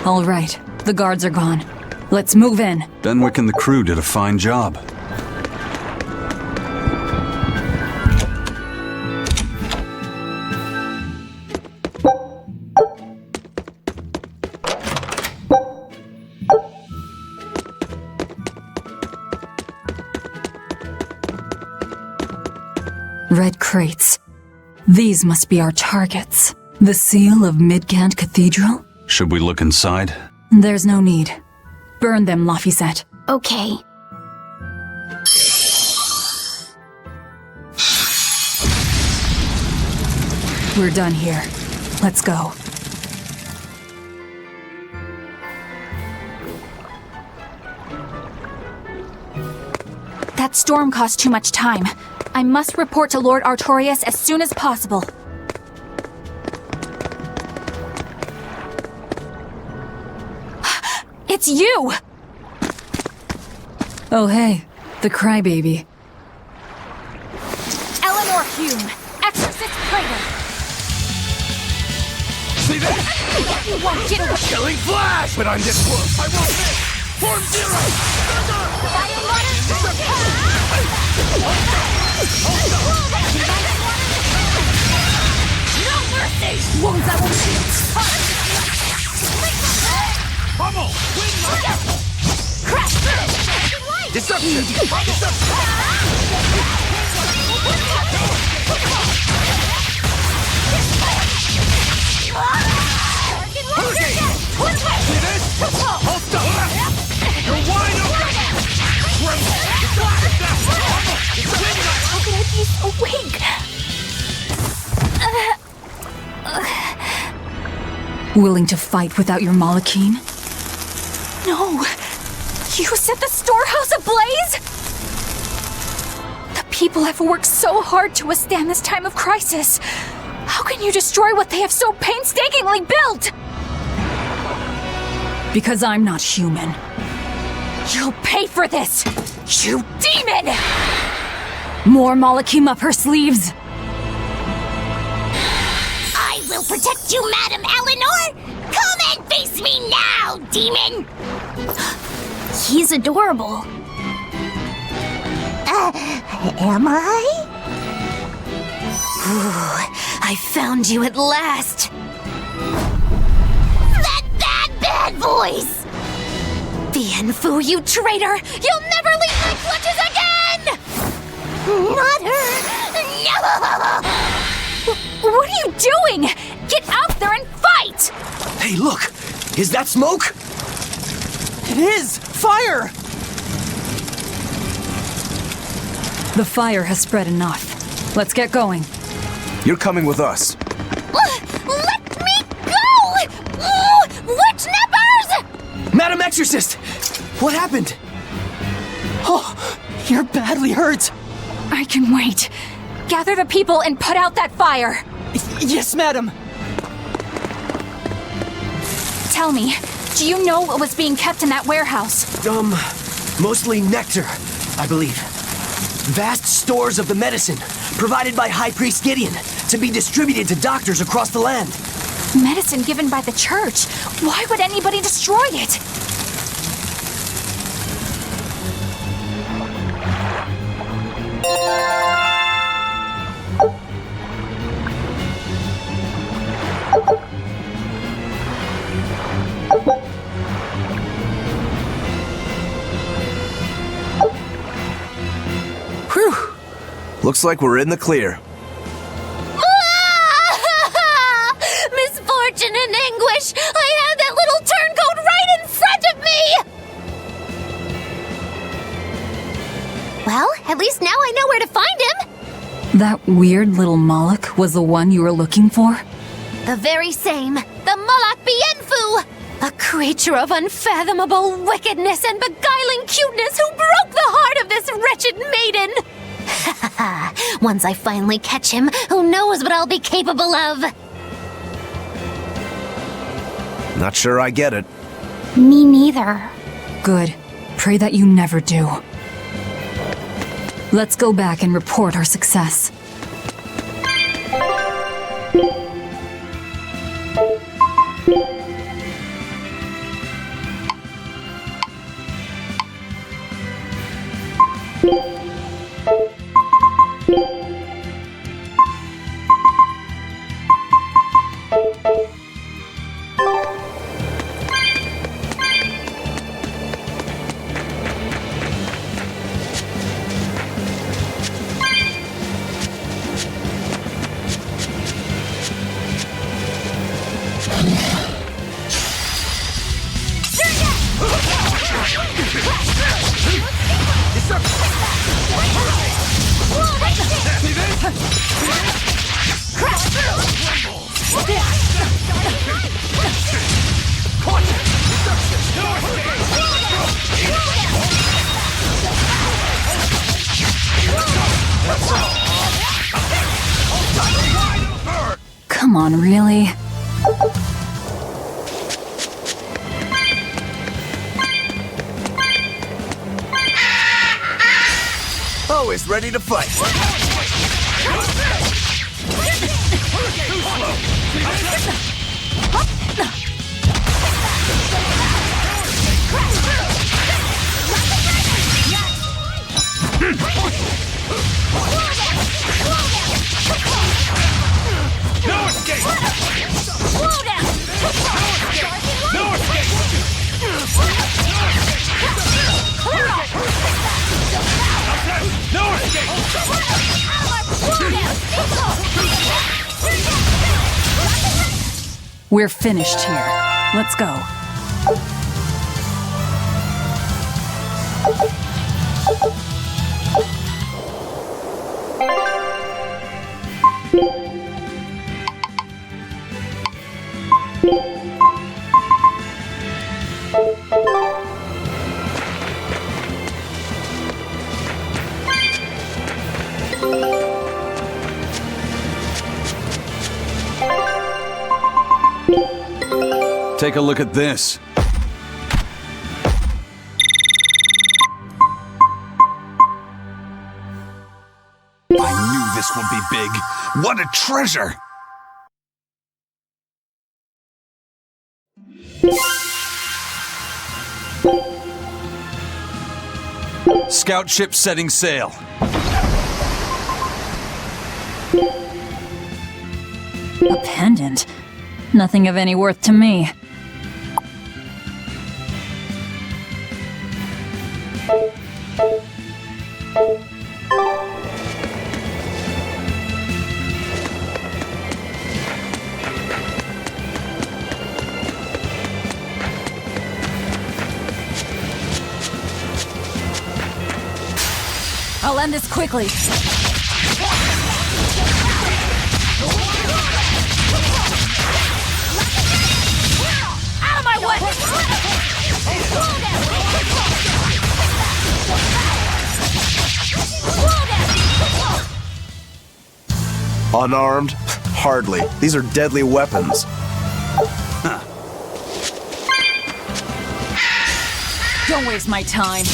All right, the guards are gone. Let's move in. Benwick and the crew did a fine job. Red crates. These must be our targets. The seal of Midgant Cathedral? Should we look inside? There's no need. Burn them, Laphicet. Okay. We're done here. Let's go. That storm cost too much time. I must report to Lord Artorias as soon as possible. It's you! Oh hey, the crybaby. Eleanor Hume, Exorcist Praetor! See that? You won't get away! Killing flash! But I'm this close, I won't miss! Form zero! No mercy! Wounds I won't shield! Pummel! Crash through! Disruption! See this? Hold up! You're wide open! How could I be so weak? Willing to fight without your Malachine? No! You set the storehouse ablaze?! The people have worked so hard to withstand this time of crisis. How can you destroy what they have so painstakingly built? Because I'm not human. You'll pay for this, you demon! More Malachim up her sleeves. I will protect you, Madam Eleanor! Come and face me now, demon! He's adorable. Am I? Ooh, I found you at last! That bad voice! Bienfu, you traitor! You'll never leave my clutches again! Not her! No! What are you doing? Get out there and fight! Hey, look! Is that smoke? It is! Fire! The fire has spread enough. Let's get going. You're coming with us. Let me go! Witch nippers! Madam Exorcist! What happened? Oh, you're badly hurt. I can wait. Gather the people and put out that fire. Yes, madam. Tell me, do you know what was being kept in that warehouse? Mostly nectar, I believe. Vast stores of the medicine provided by High Priest Gideon to be distributed to doctors across the land. Medicine given by the church. Why would anybody destroy it? Whew. Looks like we're in the clear. Misfortune and anguish! I had that little turncoat right in front of me! Well, at least now I know where to find him! That weird little Moloch was the one you were looking for? The very same. The Moloch Bienfu! A creature of unfathomable wickedness and beguiling cuteness who broke the heart of this wretched maiden! Once I finally catch him, who knows what I'll be capable of? Not sure I get it. Me neither. Good. Pray that you never do. Let's go back and report our success. Come on, really? Always ready to fight. No escape! Slow down! No escape! No escape! We're finished here. Let's go. Take a look at this. this will be big. What a treasure! Scout ship setting sail. A pendant? Nothing of any worth to me. I'll end this quickly. Out of my way! Unarmed? Hardly. These are deadly weapons. Don't waste my time.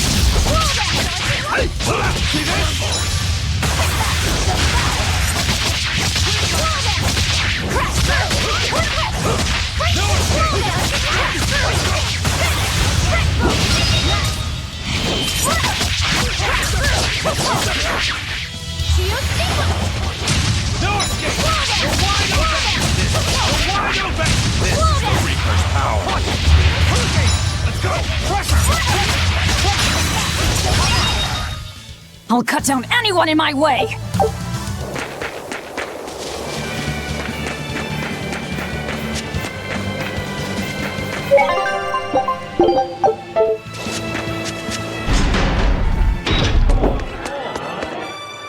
I'll cut down anyone in my way!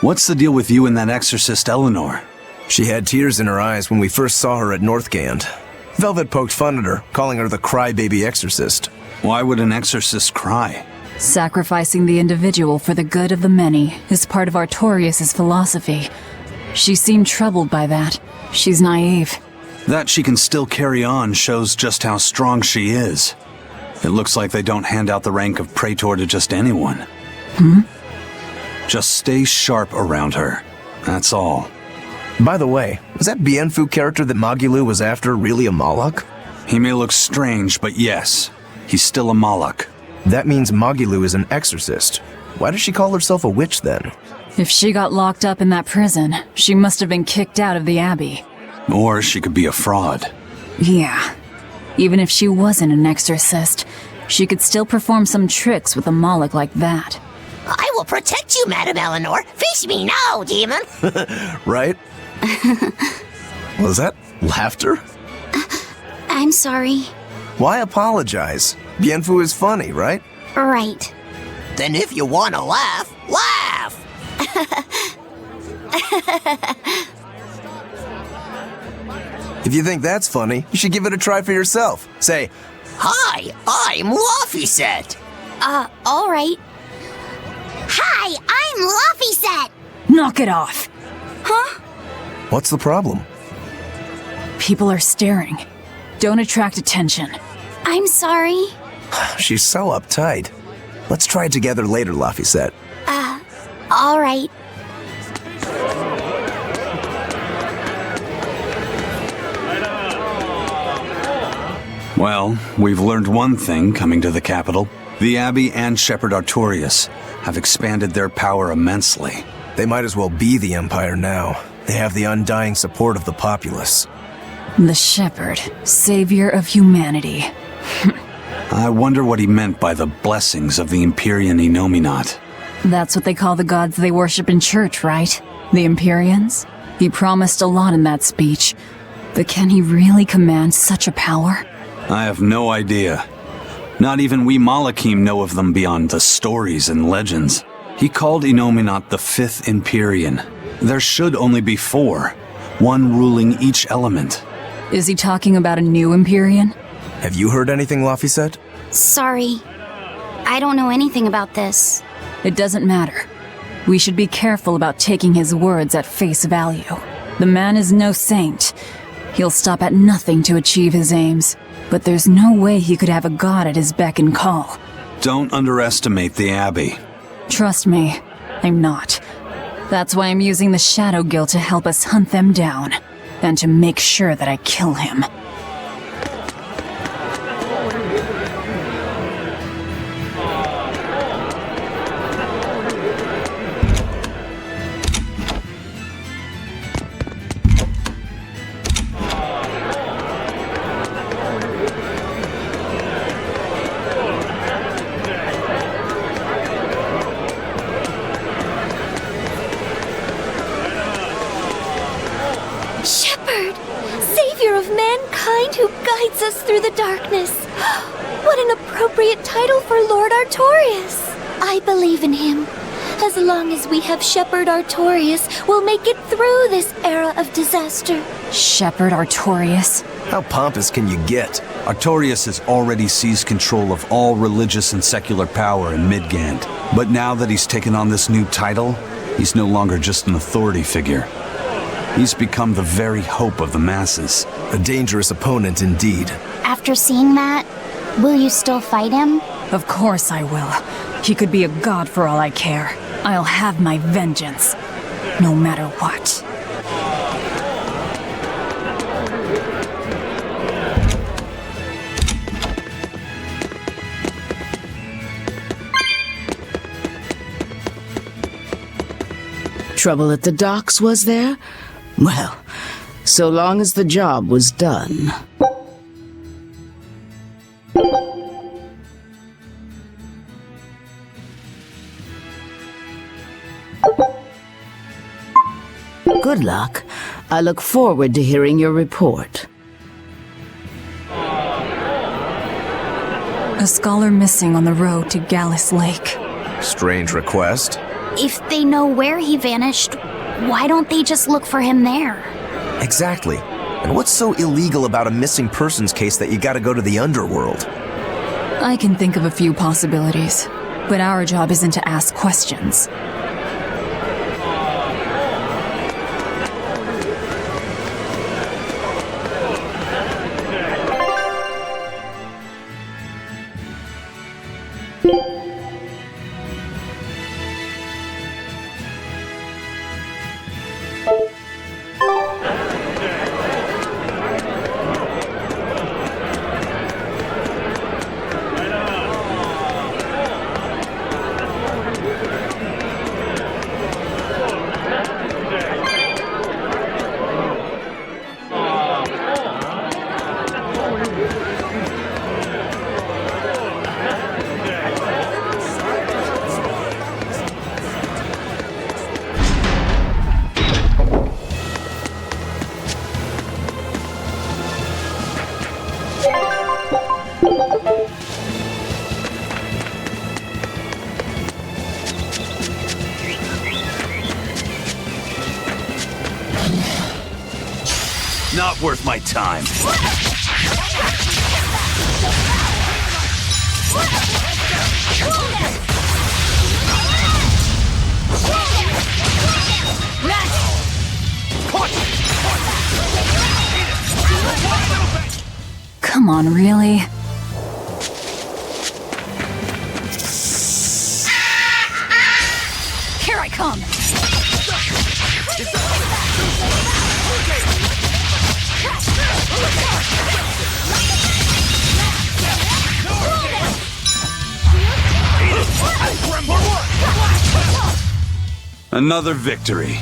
What's the deal with you and that exorcist Eleanor? She had tears in her eyes when we first saw her at Northgand. Velvet poked fun at her, calling her the crybaby exorcist. Why would an exorcist cry? Sacrificing the individual for the good of the many is part of Artorias' philosophy. She seemed troubled by that. She's naive. That she can still carry on shows just how strong she is. It looks like they don't hand out the rank of Praetor to just anyone. Just stay sharp around her. That's all. By the way, was that Bienfu character that Magulu was after really a Moloch? He may look strange, but yes, he's still a Moloch. That means Magulu is an exorcist. Why does she call herself a witch then? If she got locked up in that prison, she must have been kicked out of the Abbey. Or she could be a fraud. Yeah. Even if she wasn't an exorcist, she could still perform some tricks with a Moloch like that. I will protect you, Madam Eleanor. Face me now, demon. Right? Was that laughter? I'm sorry. Why apologize? Bienfu is funny, right? Right. Then if you want to laugh, laugh! If you think that's funny, you should give it a try for yourself. Say, Hi, I'm Laffyset. All right. Hi, I'm Laffyset. Knock it off! Huh? what's the problem? People are staring. Don't attract attention. I'm sorry. She's so uptight. Let's try it together later, Laffyset. All right. Well, we've learned one thing coming to the capital. The Abbey and Shepherd Artorias have expanded their power immensely. They might as well be the Empire now. They have the undying support of the populace. The Shepherd, savior of humanity. I wonder what he meant by the blessings of the Empyrean Innominat. That's what they call the gods they worship in church, right? The Empyreans? He promised a lot in that speech. But can he really command such a power? I have no idea. Not even we Malachim know of them beyond the stories and legends. He called Innominat the Fifth Empyrean. There should only be four, one ruling each element. Is he talking about a new Empyrean? Have you heard anything, Laffyset? Sorry. I don't know anything about this. It doesn't matter. We should be careful about taking his words at face value. The man is no saint. He'll stop at nothing to achieve his aims. But there's no way he could have a god at his beck and call. Don't underestimate the Abbey. Trust me, I'm not. That's why I'm using the Shadow Guild to help us hunt them down, and to make sure that I kill him. Shepherd! Savior of mankind who guides us through the darkness. What an appropriate title for Lord Artorias. I believe in him. As long as we have Shepherd Artorias, we'll make it through this era of disaster. Shepherd Artorias? How pompous can you get? Artorias has already seized control of all religious and secular power in Midgand. But now that he's taken on this new title, he's no longer just an authority figure. He's become the very hope of the masses. A dangerous opponent indeed. After seeing that, will you still fight him? Of course I will. He could be a god for all I care. I'll have my vengeance. No matter what. Trouble at the docks, was there? Well, so long as the job was done. Good luck. I look forward to hearing your report. A scholar missing on the road to Gallus Lake. Strange request. If they know where he vanished, why don't they just look for him there? Exactly. And what's so illegal about a missing persons case that you gotta go to the underworld? I can think of a few possibilities, but our job isn't to ask questions. Not worth my time. Come on, really? Here I come! Another victory.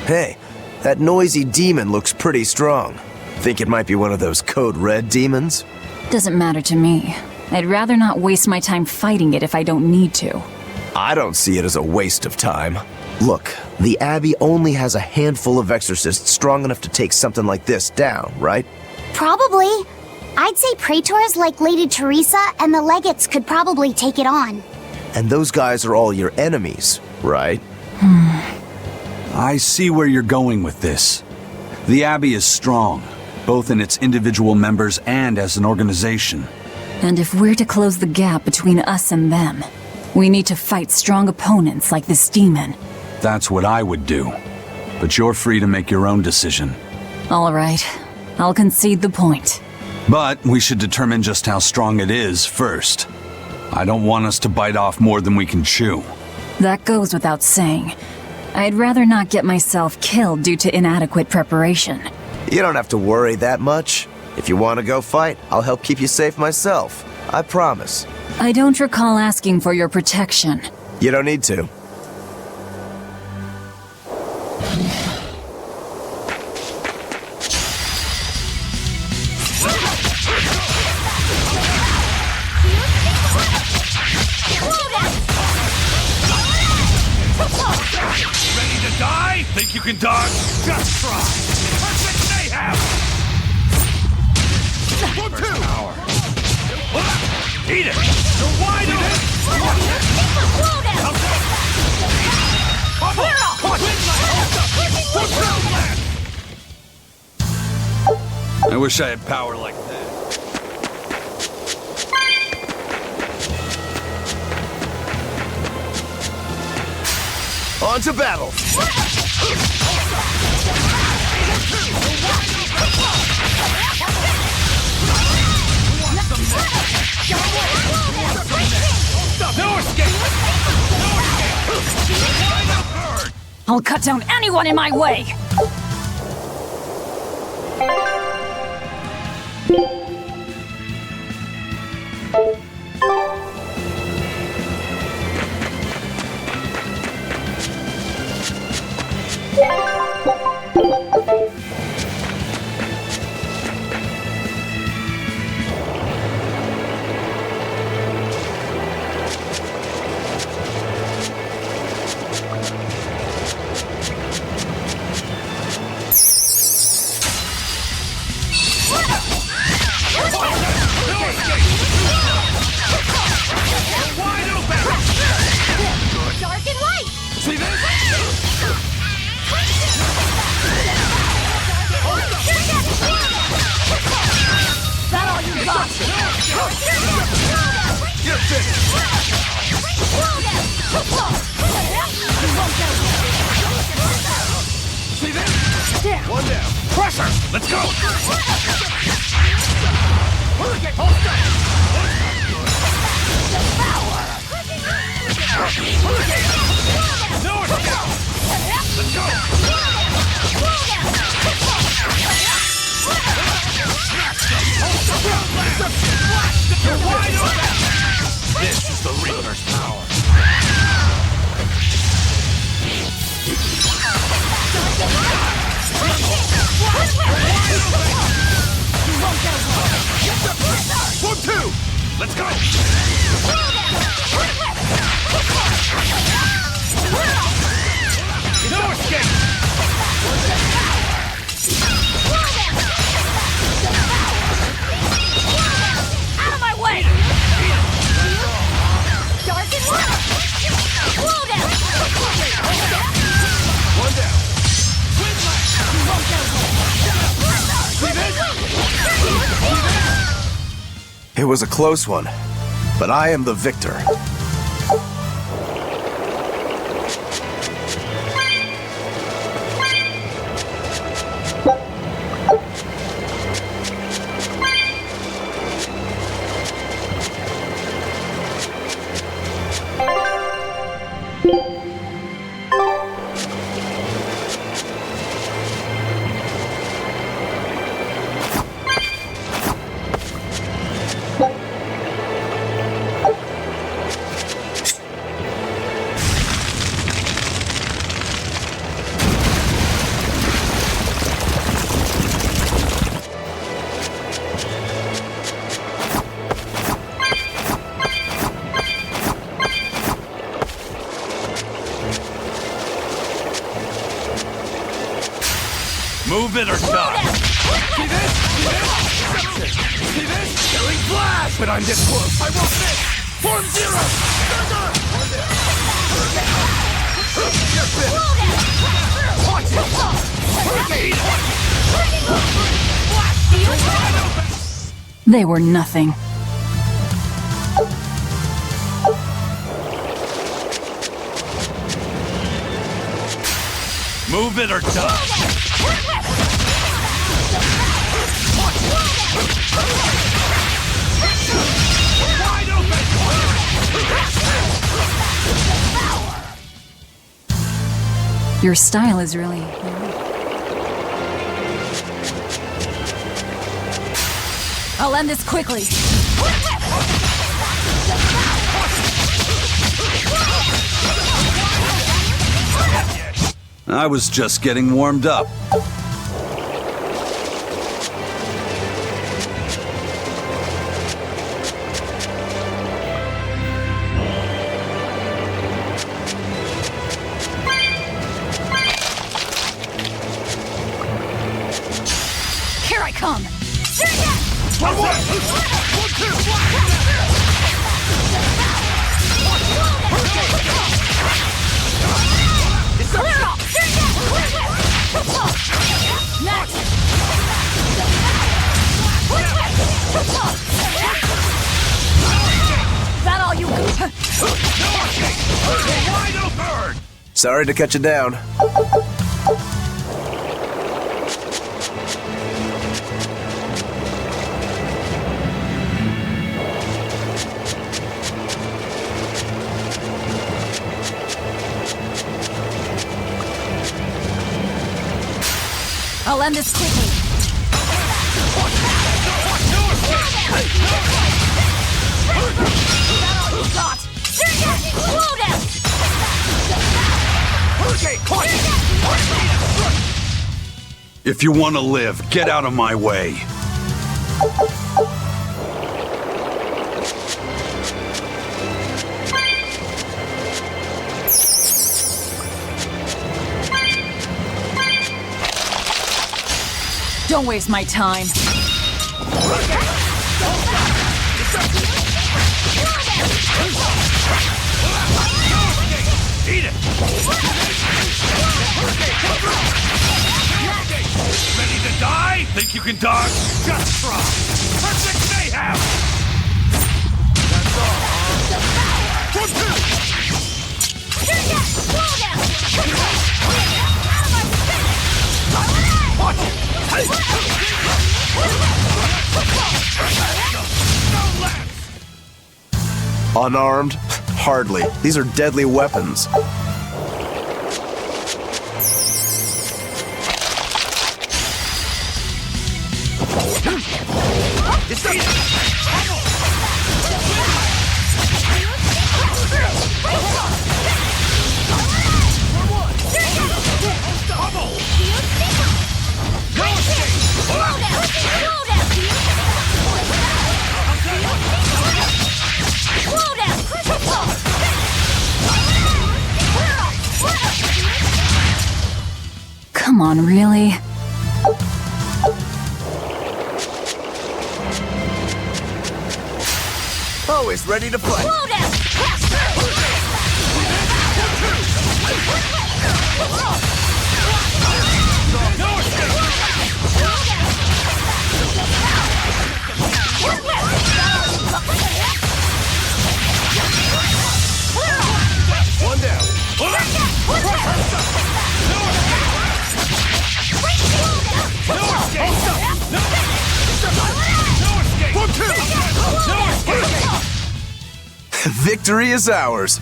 Hey, that noisy demon looks pretty strong. Think it might be one of those Code Red demons? Doesn't matter to me. I'd rather not waste my time fighting it if I don't need to. I don't see it as a waste of time. Look, the Abbey only has a handful of exorcists strong enough to take something like this down, right? Probably. I'd say praetors like Lady Teresa and the legates could probably take it on. And those guys are all your enemies, right? I see where you're going with this. The Abbey is strong, both in its individual members and as an organization. And if we're to close the gap between us and them, we need to fight strong opponents like this demon. That's what I would do. But you're free to make your own decision. All right, I'll concede the point. But we should determine just how strong it is first. I don't want us to bite off more than we can chew. That goes without saying. I'd rather not get myself killed due to inadequate preparation. You don't have to worry that much. If you want to go fight, I'll help keep you safe myself. I promise. I don't recall asking for your protection. You don't need to. Ready to die? Think you can dodge? Just try. Perfect mayhem! 1-2! Power. Eat it! You're wide open! I wish I had power like that. On to battle! No escape! I'll cut down anyone in my way! One down. Pressure! Let's go! This is the Reaper's power. One, two! Let's go! No escape! Out of my way! Dark and light! Slow down! One down. It was a close one, but I am the victor. Move it or die. See this? See this? Killing flash! But I'm this close. I won't miss. Form zero. Watch it. Hurricane. They were nothing. Move it or die! Your style is really... I'll end this quickly. I was just getting warmed up. Here I come! That all you... Sorry to cut you down. I'll end this quickly. If you want to live, get out of my way. Don't waste my time. Eat it! Ready to die? Think you can dodge? Just try! Perfect mayhem! That's all, huh? 1, 2! Watch it! Unarmed? Hardly. These are deadly weapons. Come on, really? Always ready to fight. One down. Victory is ours.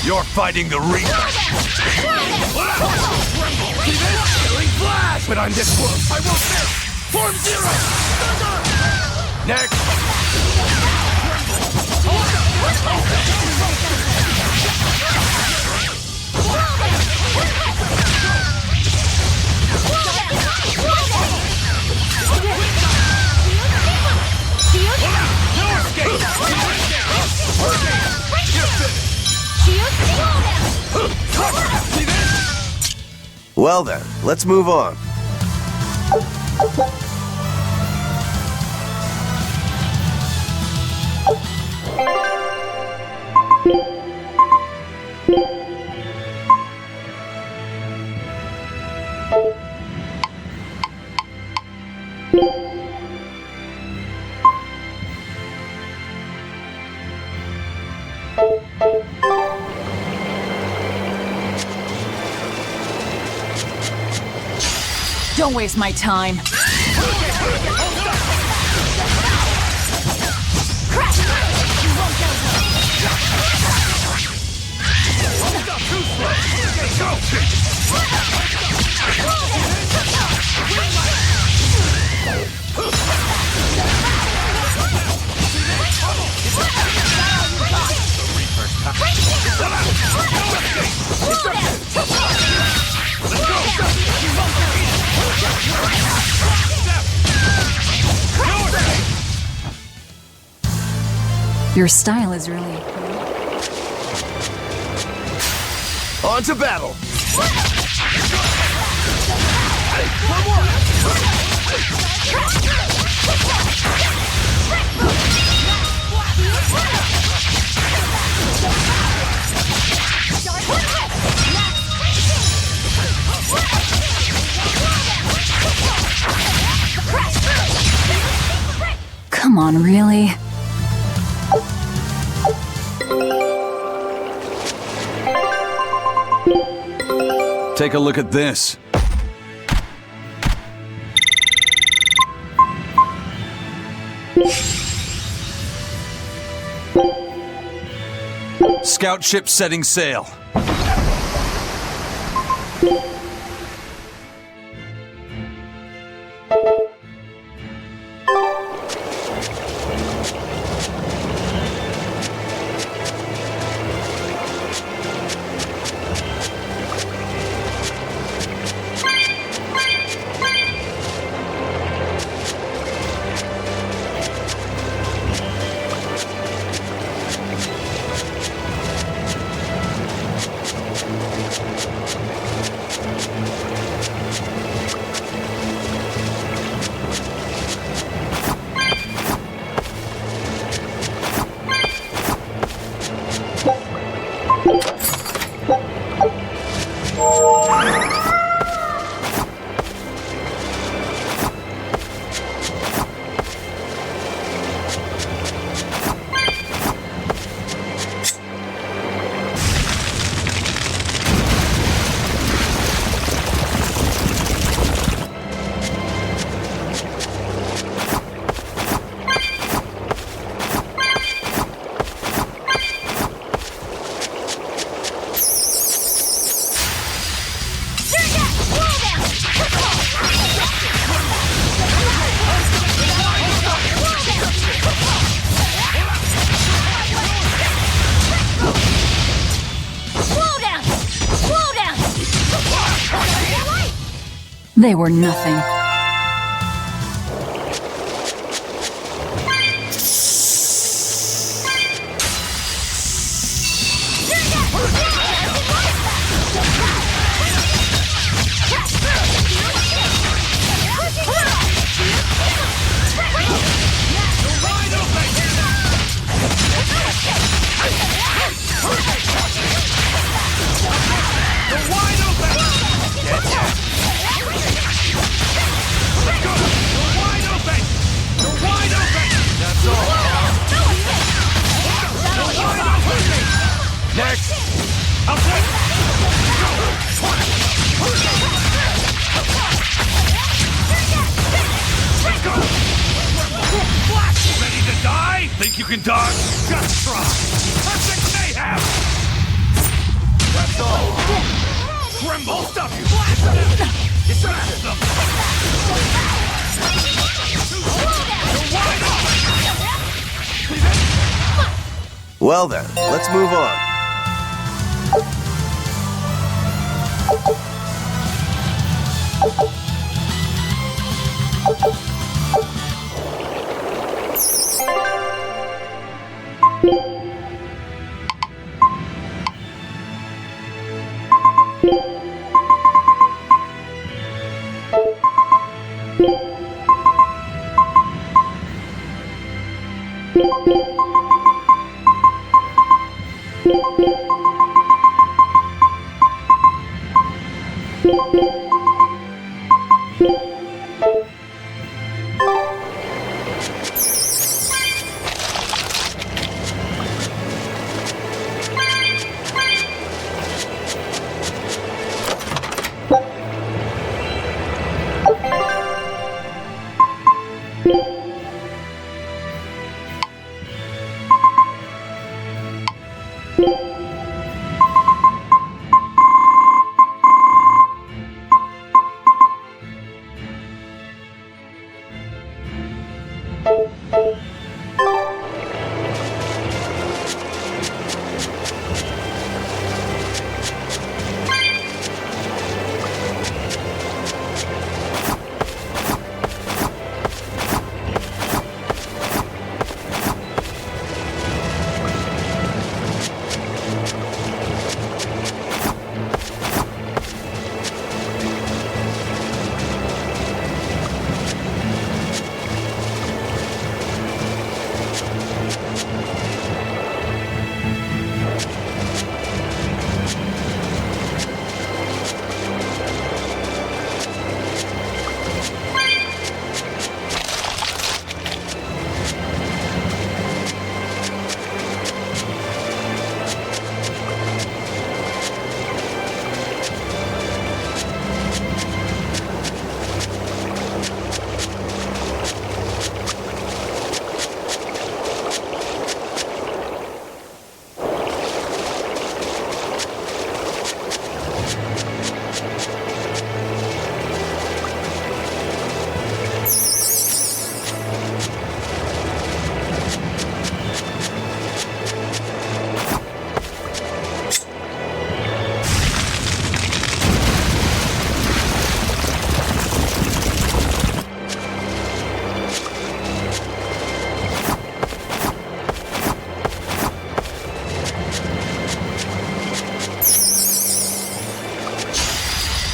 You're fighting the Reaper. See this? Killing flash! But I'm this close. I won't miss! Form 0! Next! No escape! You're finished! Well then, let's move on. Don't waste my time. Your style is really... On to battle! Come on, really? Take a look at this. Scout ship setting sail. They were nothing. Think you can dodge? Just try! Perfect mayhem! That's all! Tremble! I'll stop you! Distract them! Well then, let's move on.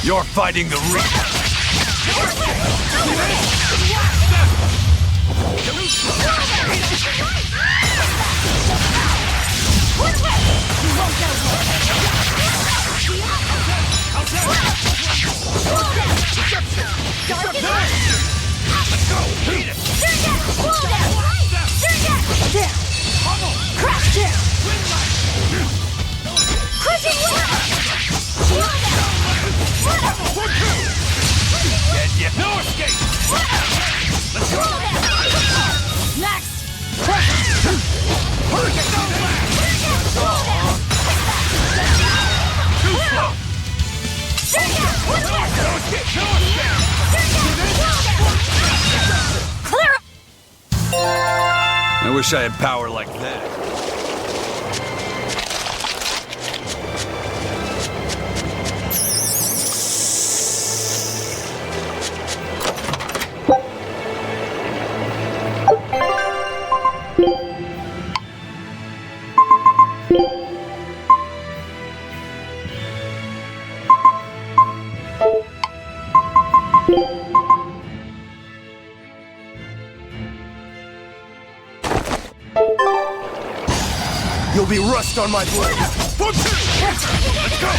You're fighting the Reaper. No escape! Let's go! Next! Clear! I wish I had power like that. You'll be rust on my blade. Let's go!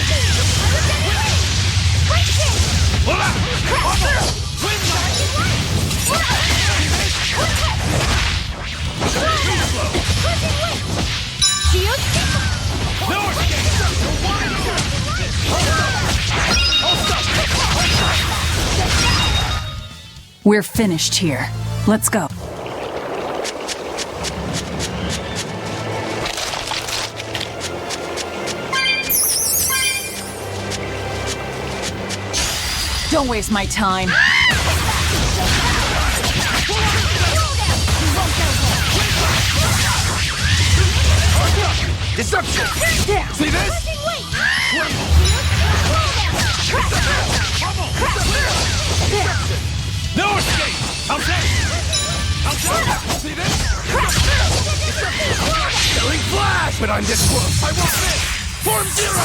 We're finished here. Let's go. Don't waste my time. Deception! See this? No escape! I'll take it! See this? Killing flash! But I'm this close! I won't miss! Form zero!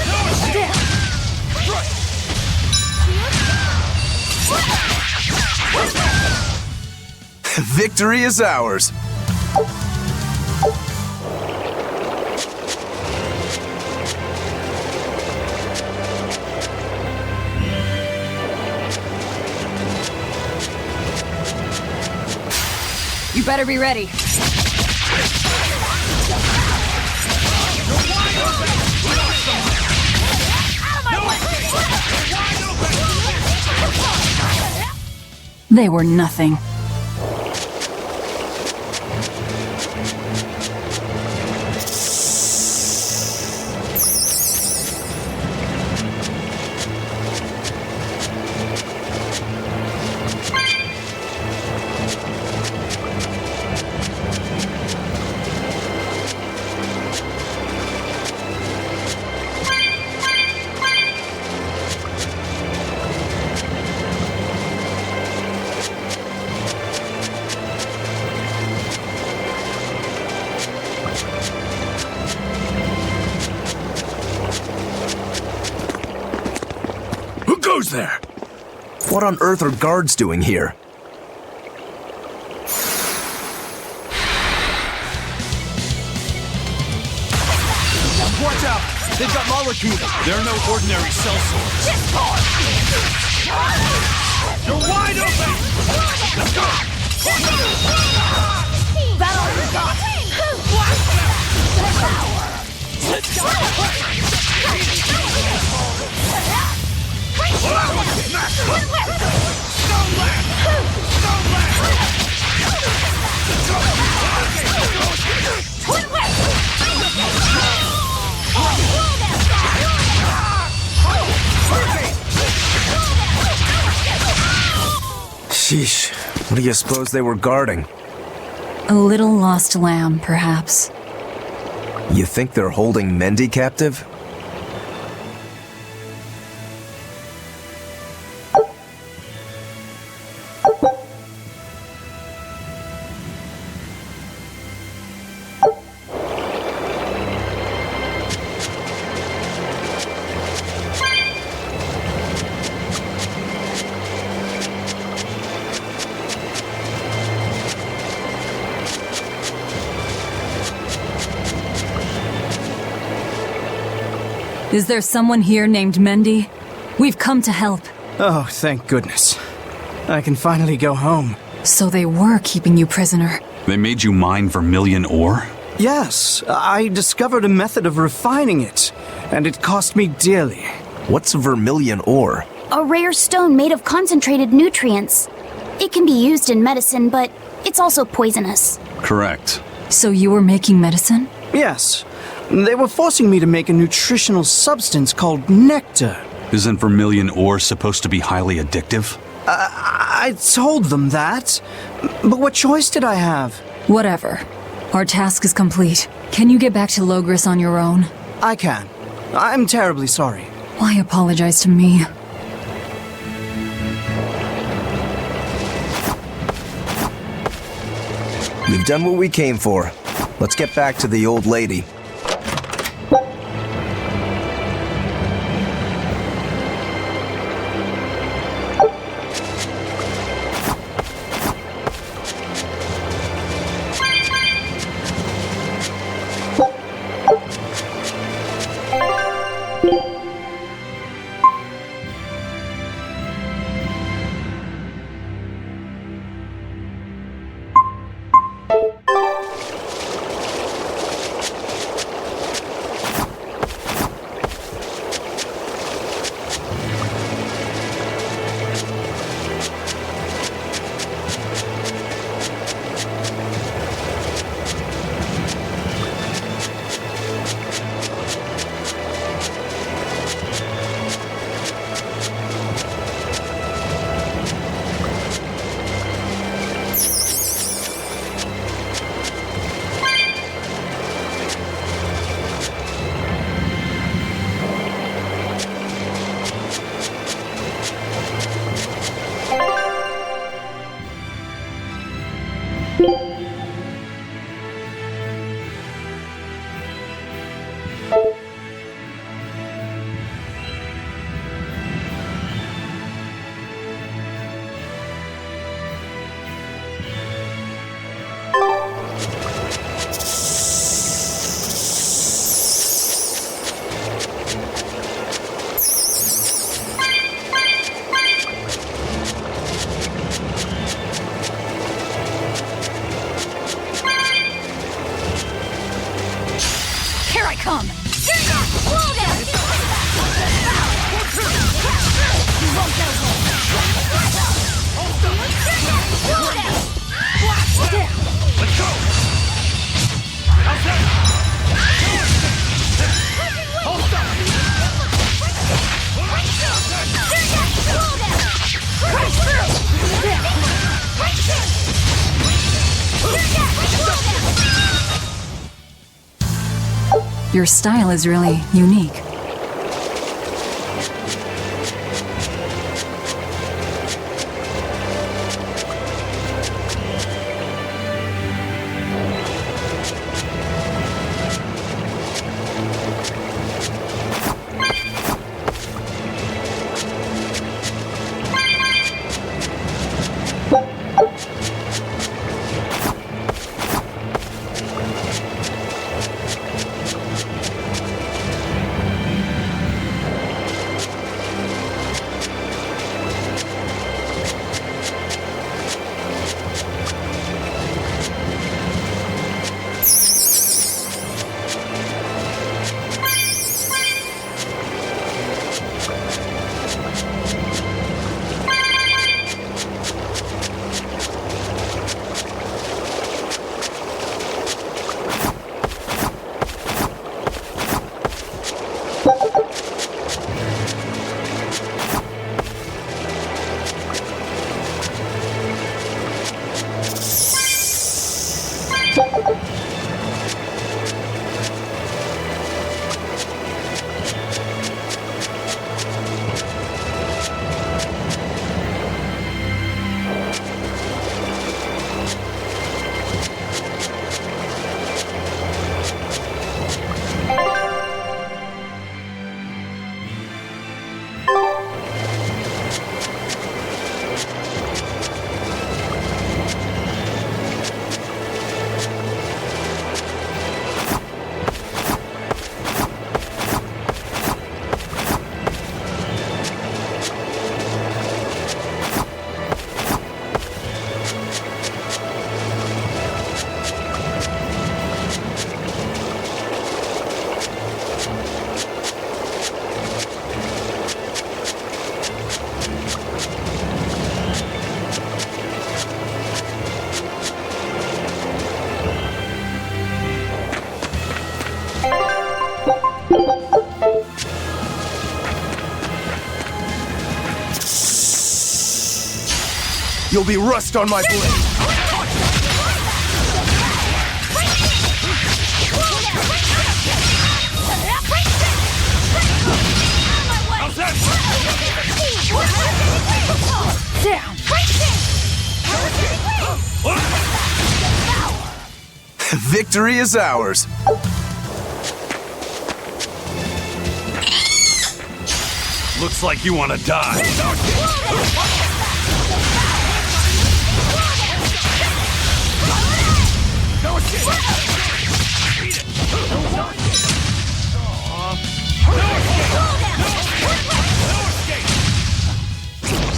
No escape! Victory is ours. You better be ready. They were nothing. Who's there? What on earth are guards doing here? Watch out! They've got molecules! They're no ordinary cell swords. You're wide open! Let's go! Battle is on! Sheesh. What do you suppose they were guarding? A little lost lamb, perhaps. You think they're holding Mendy captive? Is there someone here named Mendy? We've come to help. Oh, thank goodness. I can finally go home. So they were keeping you prisoner. They made you mine vermilion ore? Yes, I discovered a method of refining it, and it cost me dearly. What's vermilion ore? A rare stone made of concentrated nutrients. It can be used in medicine, but it's also poisonous. Correct. So you were making medicine? Yes. They were forcing me to make a nutritional substance called nectar. Isn't vermilion ore supposed to be highly addictive? I told them that. But what choice did I have? Whatever. Our task is complete. Can you get back to Logris on your own? I can. I'm terribly sorry. Why apologize to me? We've done what we came for. Let's get back to the old lady. Your style is really unique. You'll be rust on my blade. Down. Victory is ours. Looks like you want to die.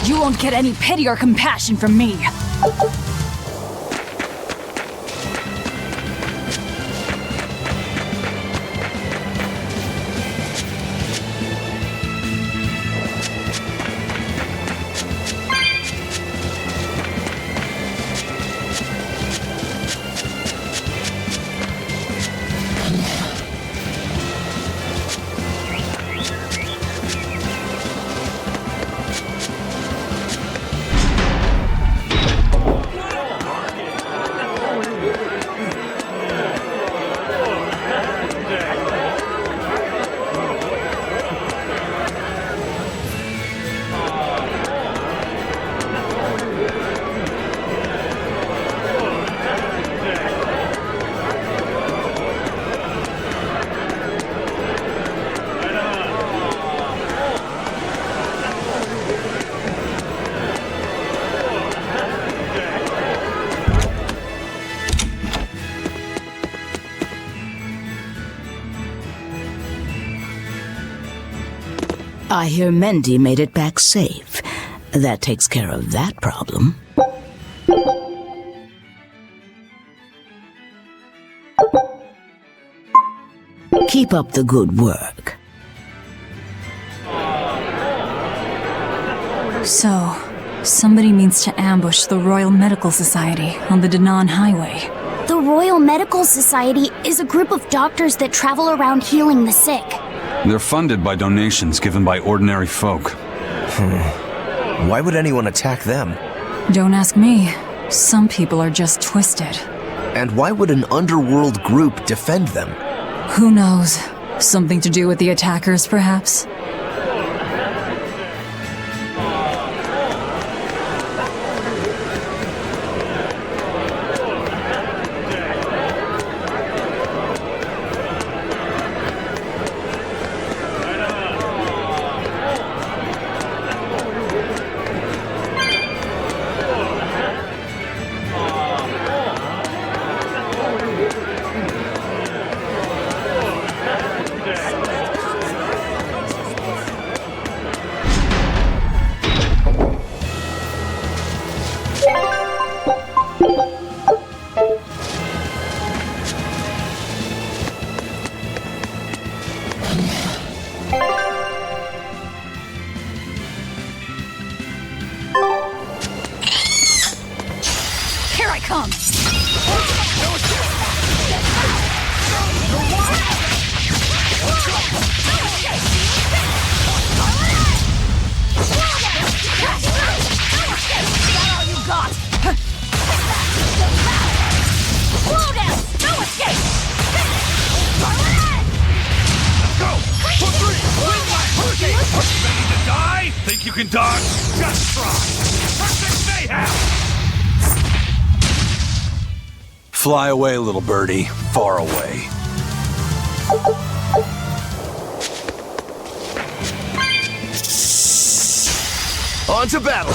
You won't get any pity or compassion from me. I hear Mendy made it back safe. That takes care of that problem. Keep up the good work. So, somebody means to ambush the Royal Medical Society on the Danan Highway. The Royal Medical Society is a group of doctors that travel around healing the sick. They're funded by donations given by ordinary folk. Why would anyone attack them? Don't ask me. Some people are just twisted. And why would an underworld group defend them? Who knows? Something to do with the attackers, perhaps? Here I come! Ready to die? Think you can dodge? Just try! Perfect mayhem! Fly away, little birdie. Far away. On to battle!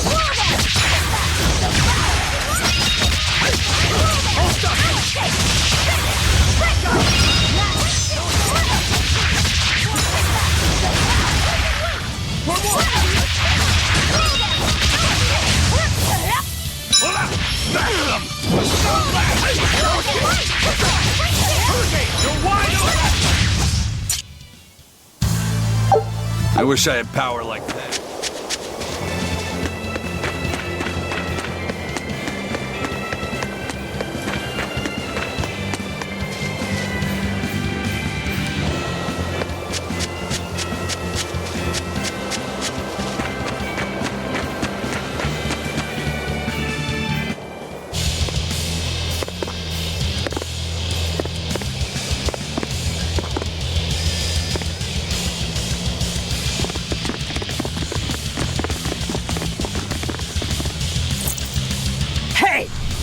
I wish I had power like that.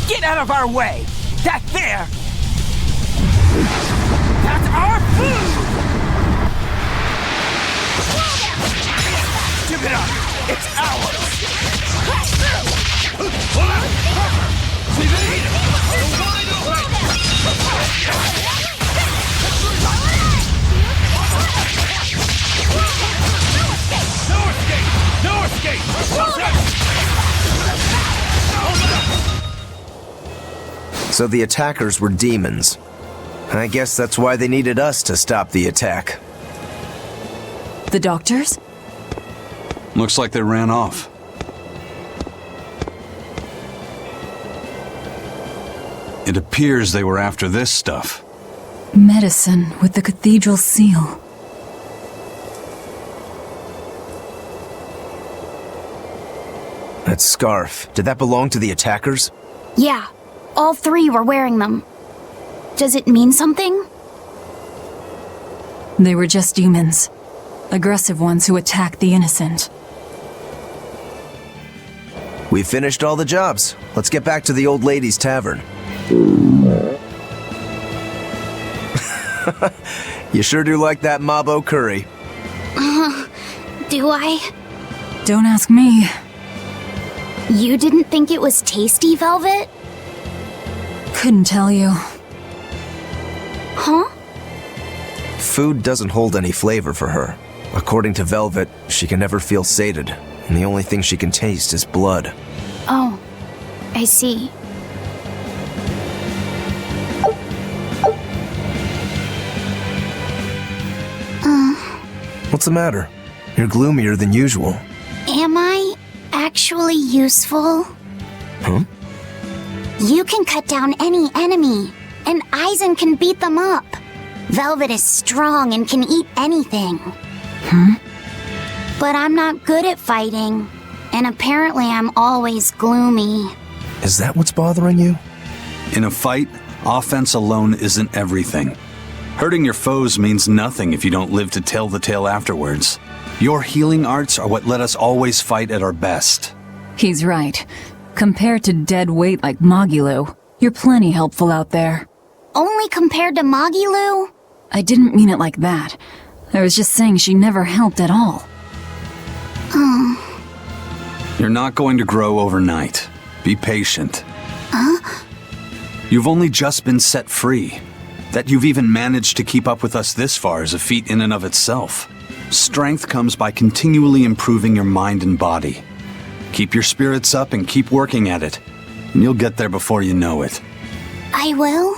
Get out of our way! That there! That's our food! Give it up! It's ours! See the heat! Wide open! No escape! No escape! So the attackers were demons. I guess that's why they needed us to stop the attack. The doctors? Looks like they ran off. It appears they were after this stuff. Medicine with the cathedral seal. That scarf, did that belong to the attackers? Yeah, all three were wearing them. Does it mean something? They were just demons. Aggressive ones who attacked the innocent. We finished all the jobs. Let's get back to the old lady's tavern. You sure do like that Mabo curry. Do I? Don't ask me. You didn't think it was tasty, Velvet? Couldn't tell you. Huh? Food doesn't hold any flavor for her. According to Velvet, she can never feel sated, and the only thing she can taste is blood. Oh, I see. What's the matter? You're gloomier than usual. Am I actually useful? Huh? You can cut down any enemy, and Eisen can beat them up. Velvet is strong and can eat anything. But I'm not good at fighting, and apparently I'm always gloomy. Is that what's bothering you? In a fight, offense alone isn't everything. Hurting your foes means nothing if you don't live to tell the tale afterwards. Your healing arts are what let us always fight at our best. He's right. Compared to dead weight like Magilu, you're plenty helpful out there. Only compared to Magilu? I didn't mean it like that. I was just saying she never helped at all. You're not going to grow overnight. Be patient. Huh? You've only just been set free. That you've even managed to keep up with us this far is a feat in and of itself. Strength comes by continually improving your mind and body. Keep your spirits up and keep working at it, and you'll get there before you know it. I will?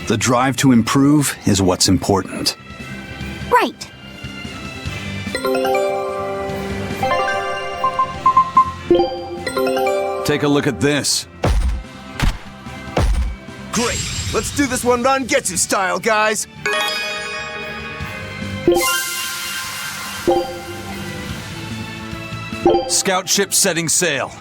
The drive to improve is what's important. Right. Take a look at this. Great! Let's do this one Rangetsu style, guys! Scout ship setting sail.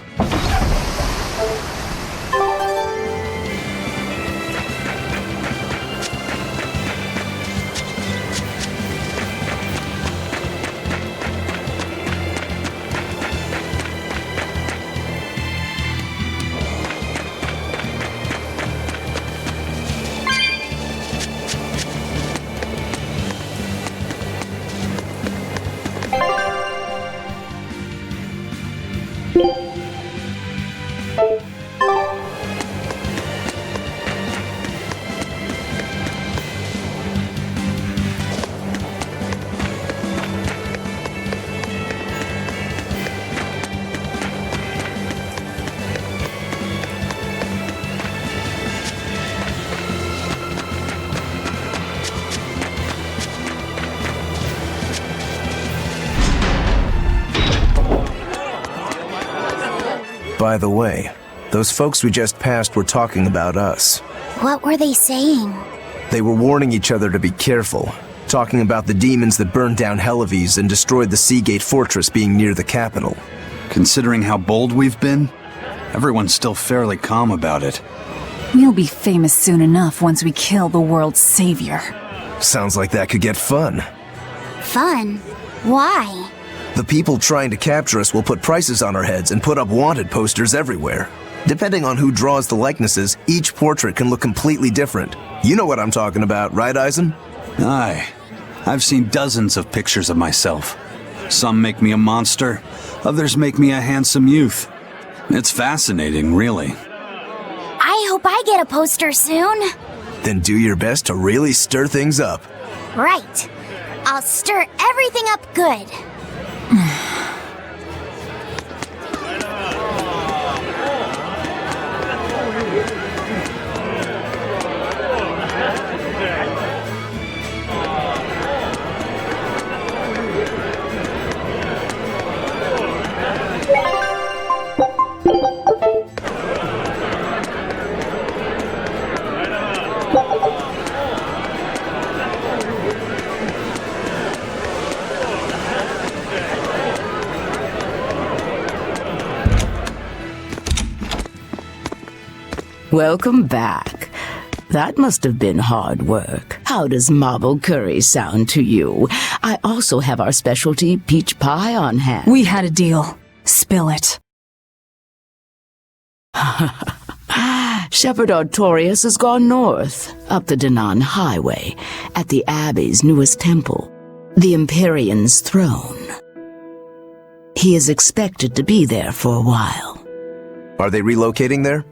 By the way, those folks we just passed were talking about us. What were they saying? They were warning each other to be careful, talking about the demons that burned down Helives and destroyed the Seagate Fortress being near the capital. Considering how bold we've been, everyone's still fairly calm about it. We'll be famous soon enough once we kill the world's savior. Sounds like that could get fun. Fun? Why? The people trying to capture us will put prices on our heads and put up wanted posters everywhere. Depending on who draws the likenesses, each portrait can look completely different. You know what I'm talking about, right, Eisen? Aye. I've seen dozens of pictures of myself. Some make me a monster, others make me a handsome youth. It's fascinating, really. I hope I get a poster soon. Then do your best to really stir things up. Right. I'll stir everything up good. Welcome back. That must have been hard work. How does marble curry sound to you? I also have our specialty peach pie on hand. We had a deal. Spill it. Shepherd Artorias has gone north, up the Danan Highway, at the Abbey's newest temple, the Empyrean's throne. He is expected to be there for a while. Are they relocating there?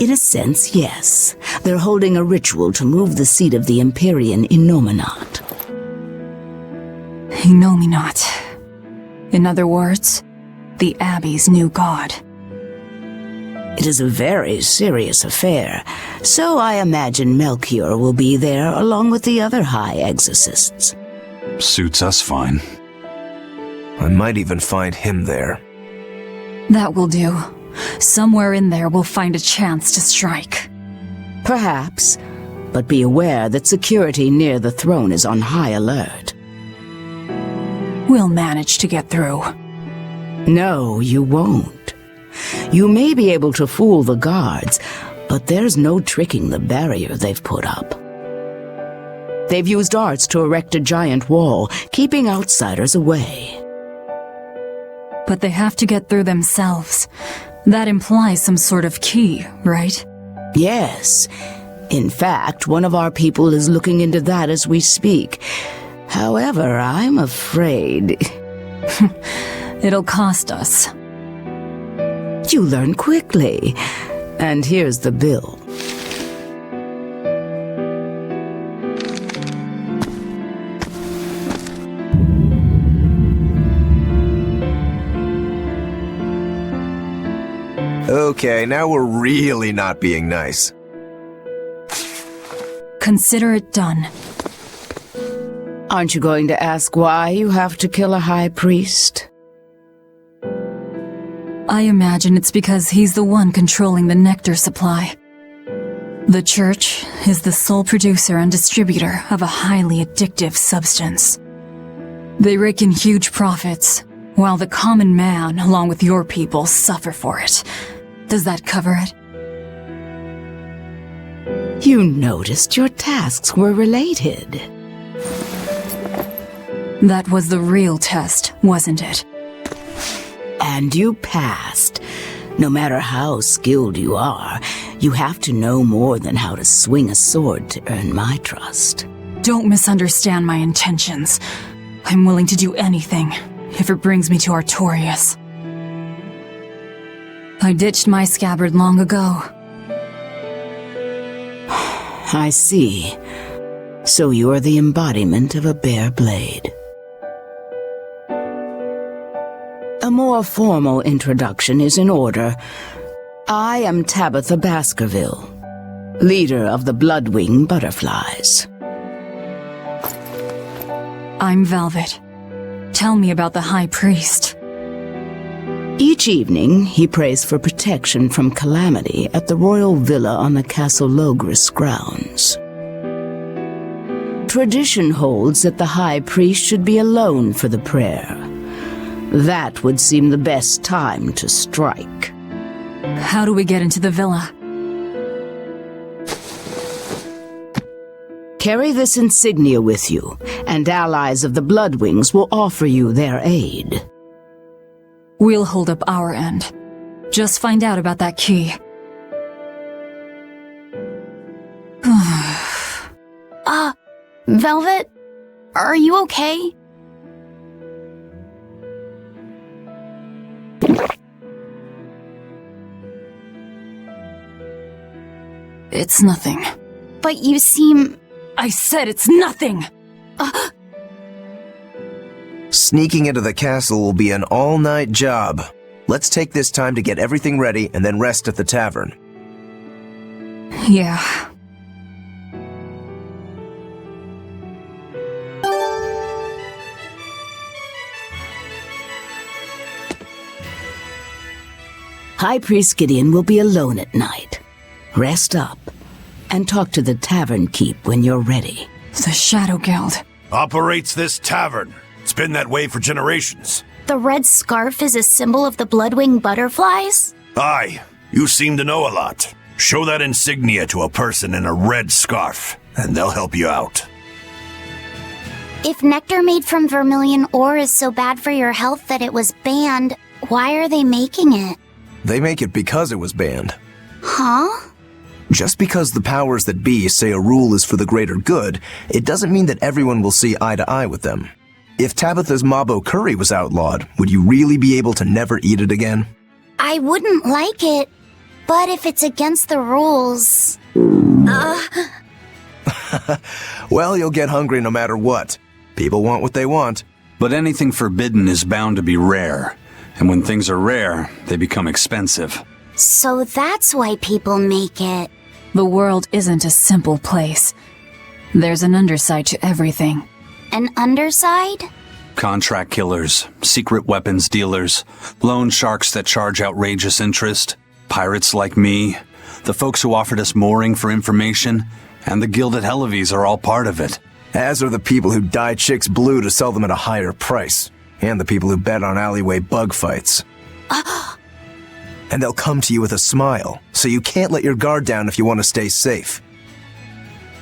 In a sense, yes. They're holding a ritual to move the seat of the Empyrean Innominat. Innominat. In other words, the Abbey's new god. It is a very serious affair, so I imagine Melchior will be there along with the other high exorcists. Suits us fine. I might even find him there. That will do. Somewhere in there we'll find a chance to strike. Perhaps, but be aware that security near the throne is on high alert. We'll manage to get through. No, you won't. You may be able to fool the guards, but there's no tricking the barrier they've put up. They've used arts to erect a giant wall, keeping outsiders away. But they have to get through themselves. That implies some sort of key, right? Yes. In fact, one of our people is looking into that as we speak. However, I'm afraid... It'll cost us. You learn quickly. And here's the bill. Okay, now we're really not being nice. Consider it done. Aren't you going to ask why you have to kill a high priest? I imagine it's because he's the one controlling the nectar supply. The church is the sole producer and distributor of a highly addictive substance. They rake in huge profits, while the common man, along with your people, suffer for it. Does that cover it? You noticed your tasks were related. That was the real test, wasn't it? And you passed. No matter how skilled you are, you have to know more than how to swing a sword to earn my trust. Don't misunderstand my intentions. I'm willing to do anything, if it brings me to Artorias. I ditched my scabbard long ago. I see. So you're the embodiment of a bare blade. A more formal introduction is in order. I am Tabitha Baskerville, leader of the Bloodwing Butterflies. I'm Velvet. Tell me about the High Priest. Each evening, he prays for protection from calamity at the royal villa on the Castle Logris grounds. Tradition holds that the High Priest should be alone for the prayer. That would seem the best time to strike. How do we get into the villa? Carry this insignia with you, and allies of the Bloodwings will offer you their aid. We'll hold up our end. Just find out about that key. Velvet? Are you okay? It's nothing. But you seem... I said it's nothing! Sneaking into the castle will be an all-night job. Let's take this time to get everything ready and then rest at the tavern. Yeah. High Priest Gideon will be alone at night. Rest up, and talk to the tavern keep when you're ready. The Shadow Guild operates this tavern. It's been that way for generations. The red scarf is a symbol of the Bloodwing Butterflies? Aye, you seem to know a lot. Show that insignia to a person in a red scarf, and they'll help you out. If nectar made from vermilion ore is so bad for your health that it was banned, why are they making it? They make it because it was banned. Huh? Just because the powers that be say a rule is for the greater good, it doesn't mean that everyone will see eye to eye with them. If Tabitha's Mabo curry was outlawed, would you really be able to never eat it again? I wouldn't like it, but if it's against the rules... Well, you'll get hungry no matter what. People want what they want. But anything forbidden is bound to be rare. And when things are rare, they become expensive. So that's why people make it. The world isn't a simple place. There's an underside to everything. An underside? Contract killers, secret weapons dealers, loan sharks that charge outrageous interest, pirates like me, the folks who offered us mooring for information, and the guild at Helavis are all part of it. As are the people who dye chicks blue to sell them at a higher price. And the people who bet on alleyway bug fights. And they'll come to you with a smile, so you can't let your guard down if you want to stay safe.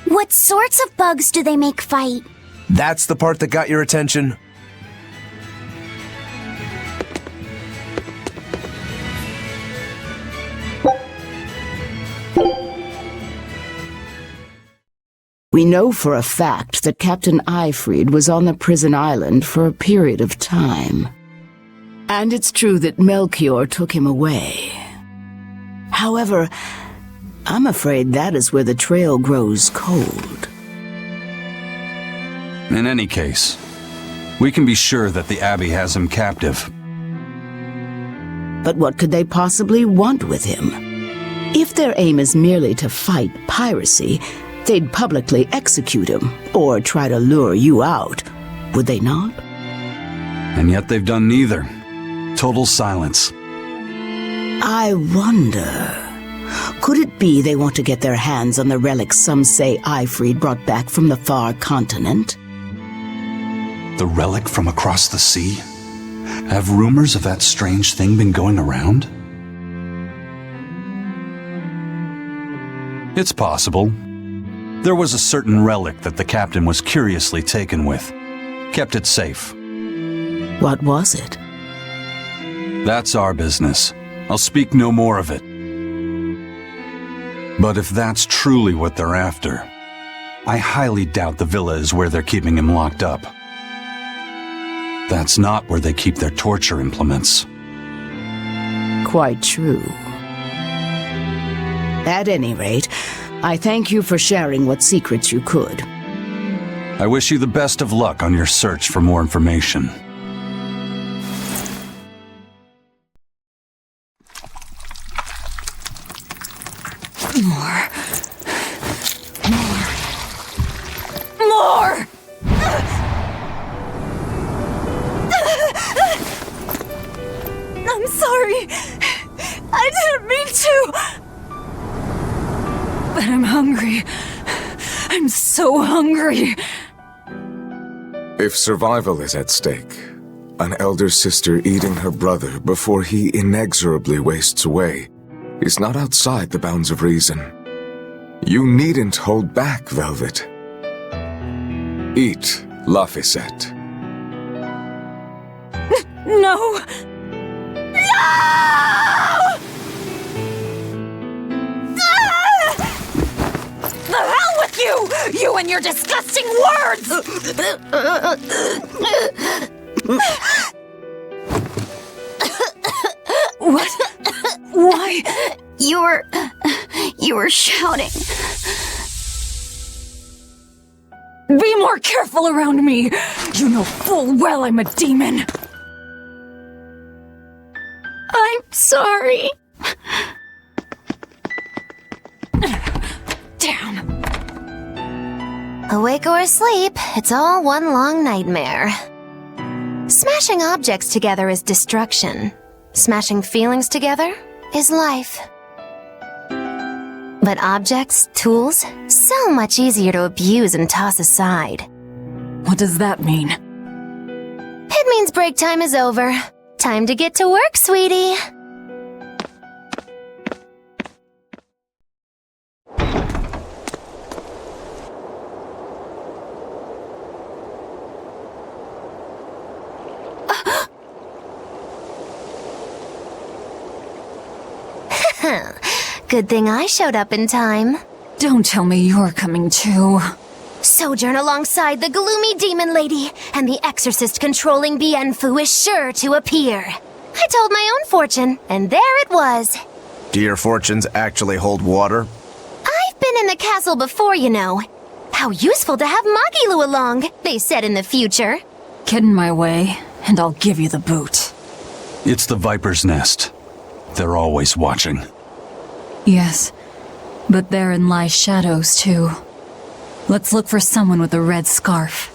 What sorts of bugs do they make fight? That's the part that got your attention? We know for a fact that Captain Eyfried was on the prison island for a period of time. And it's true that Melchior took him away. However, I'm afraid that is where the trail grows cold. In any case, we can be sure that the Abbey has him captive. But what could they possibly want with him? If their aim is merely to fight piracy, they'd publicly execute him, or try to lure you out, would they not? And yet they've done neither. Total silence. I wonder... Could it be they want to get their hands on the relics some say Eyfried brought back from the far continent? The relic from across the sea? Have rumors of that strange thing been going around? It's possible. There was a certain relic that the captain was curiously taken with. Kept it safe. What was it? That's our business. I'll speak no more of it. But if that's truly what they're after, I highly doubt the villa is where they're keeping him locked up. That's not where they keep their torture implements. Quite true. At any rate, I thank you for sharing what secrets you could. I wish you the best of luck on your search for more information. More. I'm sorry. I didn't mean to. But I'm hungry. I'm so hungry. If survival is at stake, an elder sister eating her brother before he inexorably wastes away is not outside the bounds of reason. You needn't hold back, Velvet. Eat, Laphicet. No! The hell with you! You and your disgusting words! What? Why? You were shouting. Be more careful around me! You know full well I'm a demon! I'm sorry. Damn. Awake or asleep, it's all one long nightmare. Smashing objects together is destruction. Smashing feelings together is life. But objects, tools, so much easier to abuse and toss aside. What does that mean? It means break time is over. Time to get to work, sweetie. Good thing I showed up in time. Don't tell me you're coming too. Sojourn alongside the gloomy demon lady, and the exorcist controlling Bienfu is sure to appear. I told my own fortune, and there it was. Do your fortunes actually hold water? I've been in the castle before, you know. How useful to have Magilu along, they said in the future. Get in my way, and I'll give you the boot. It's the Viper's Nest. They're always watching. Yes, but therein lie shadows too. Let's look for someone with a red scarf.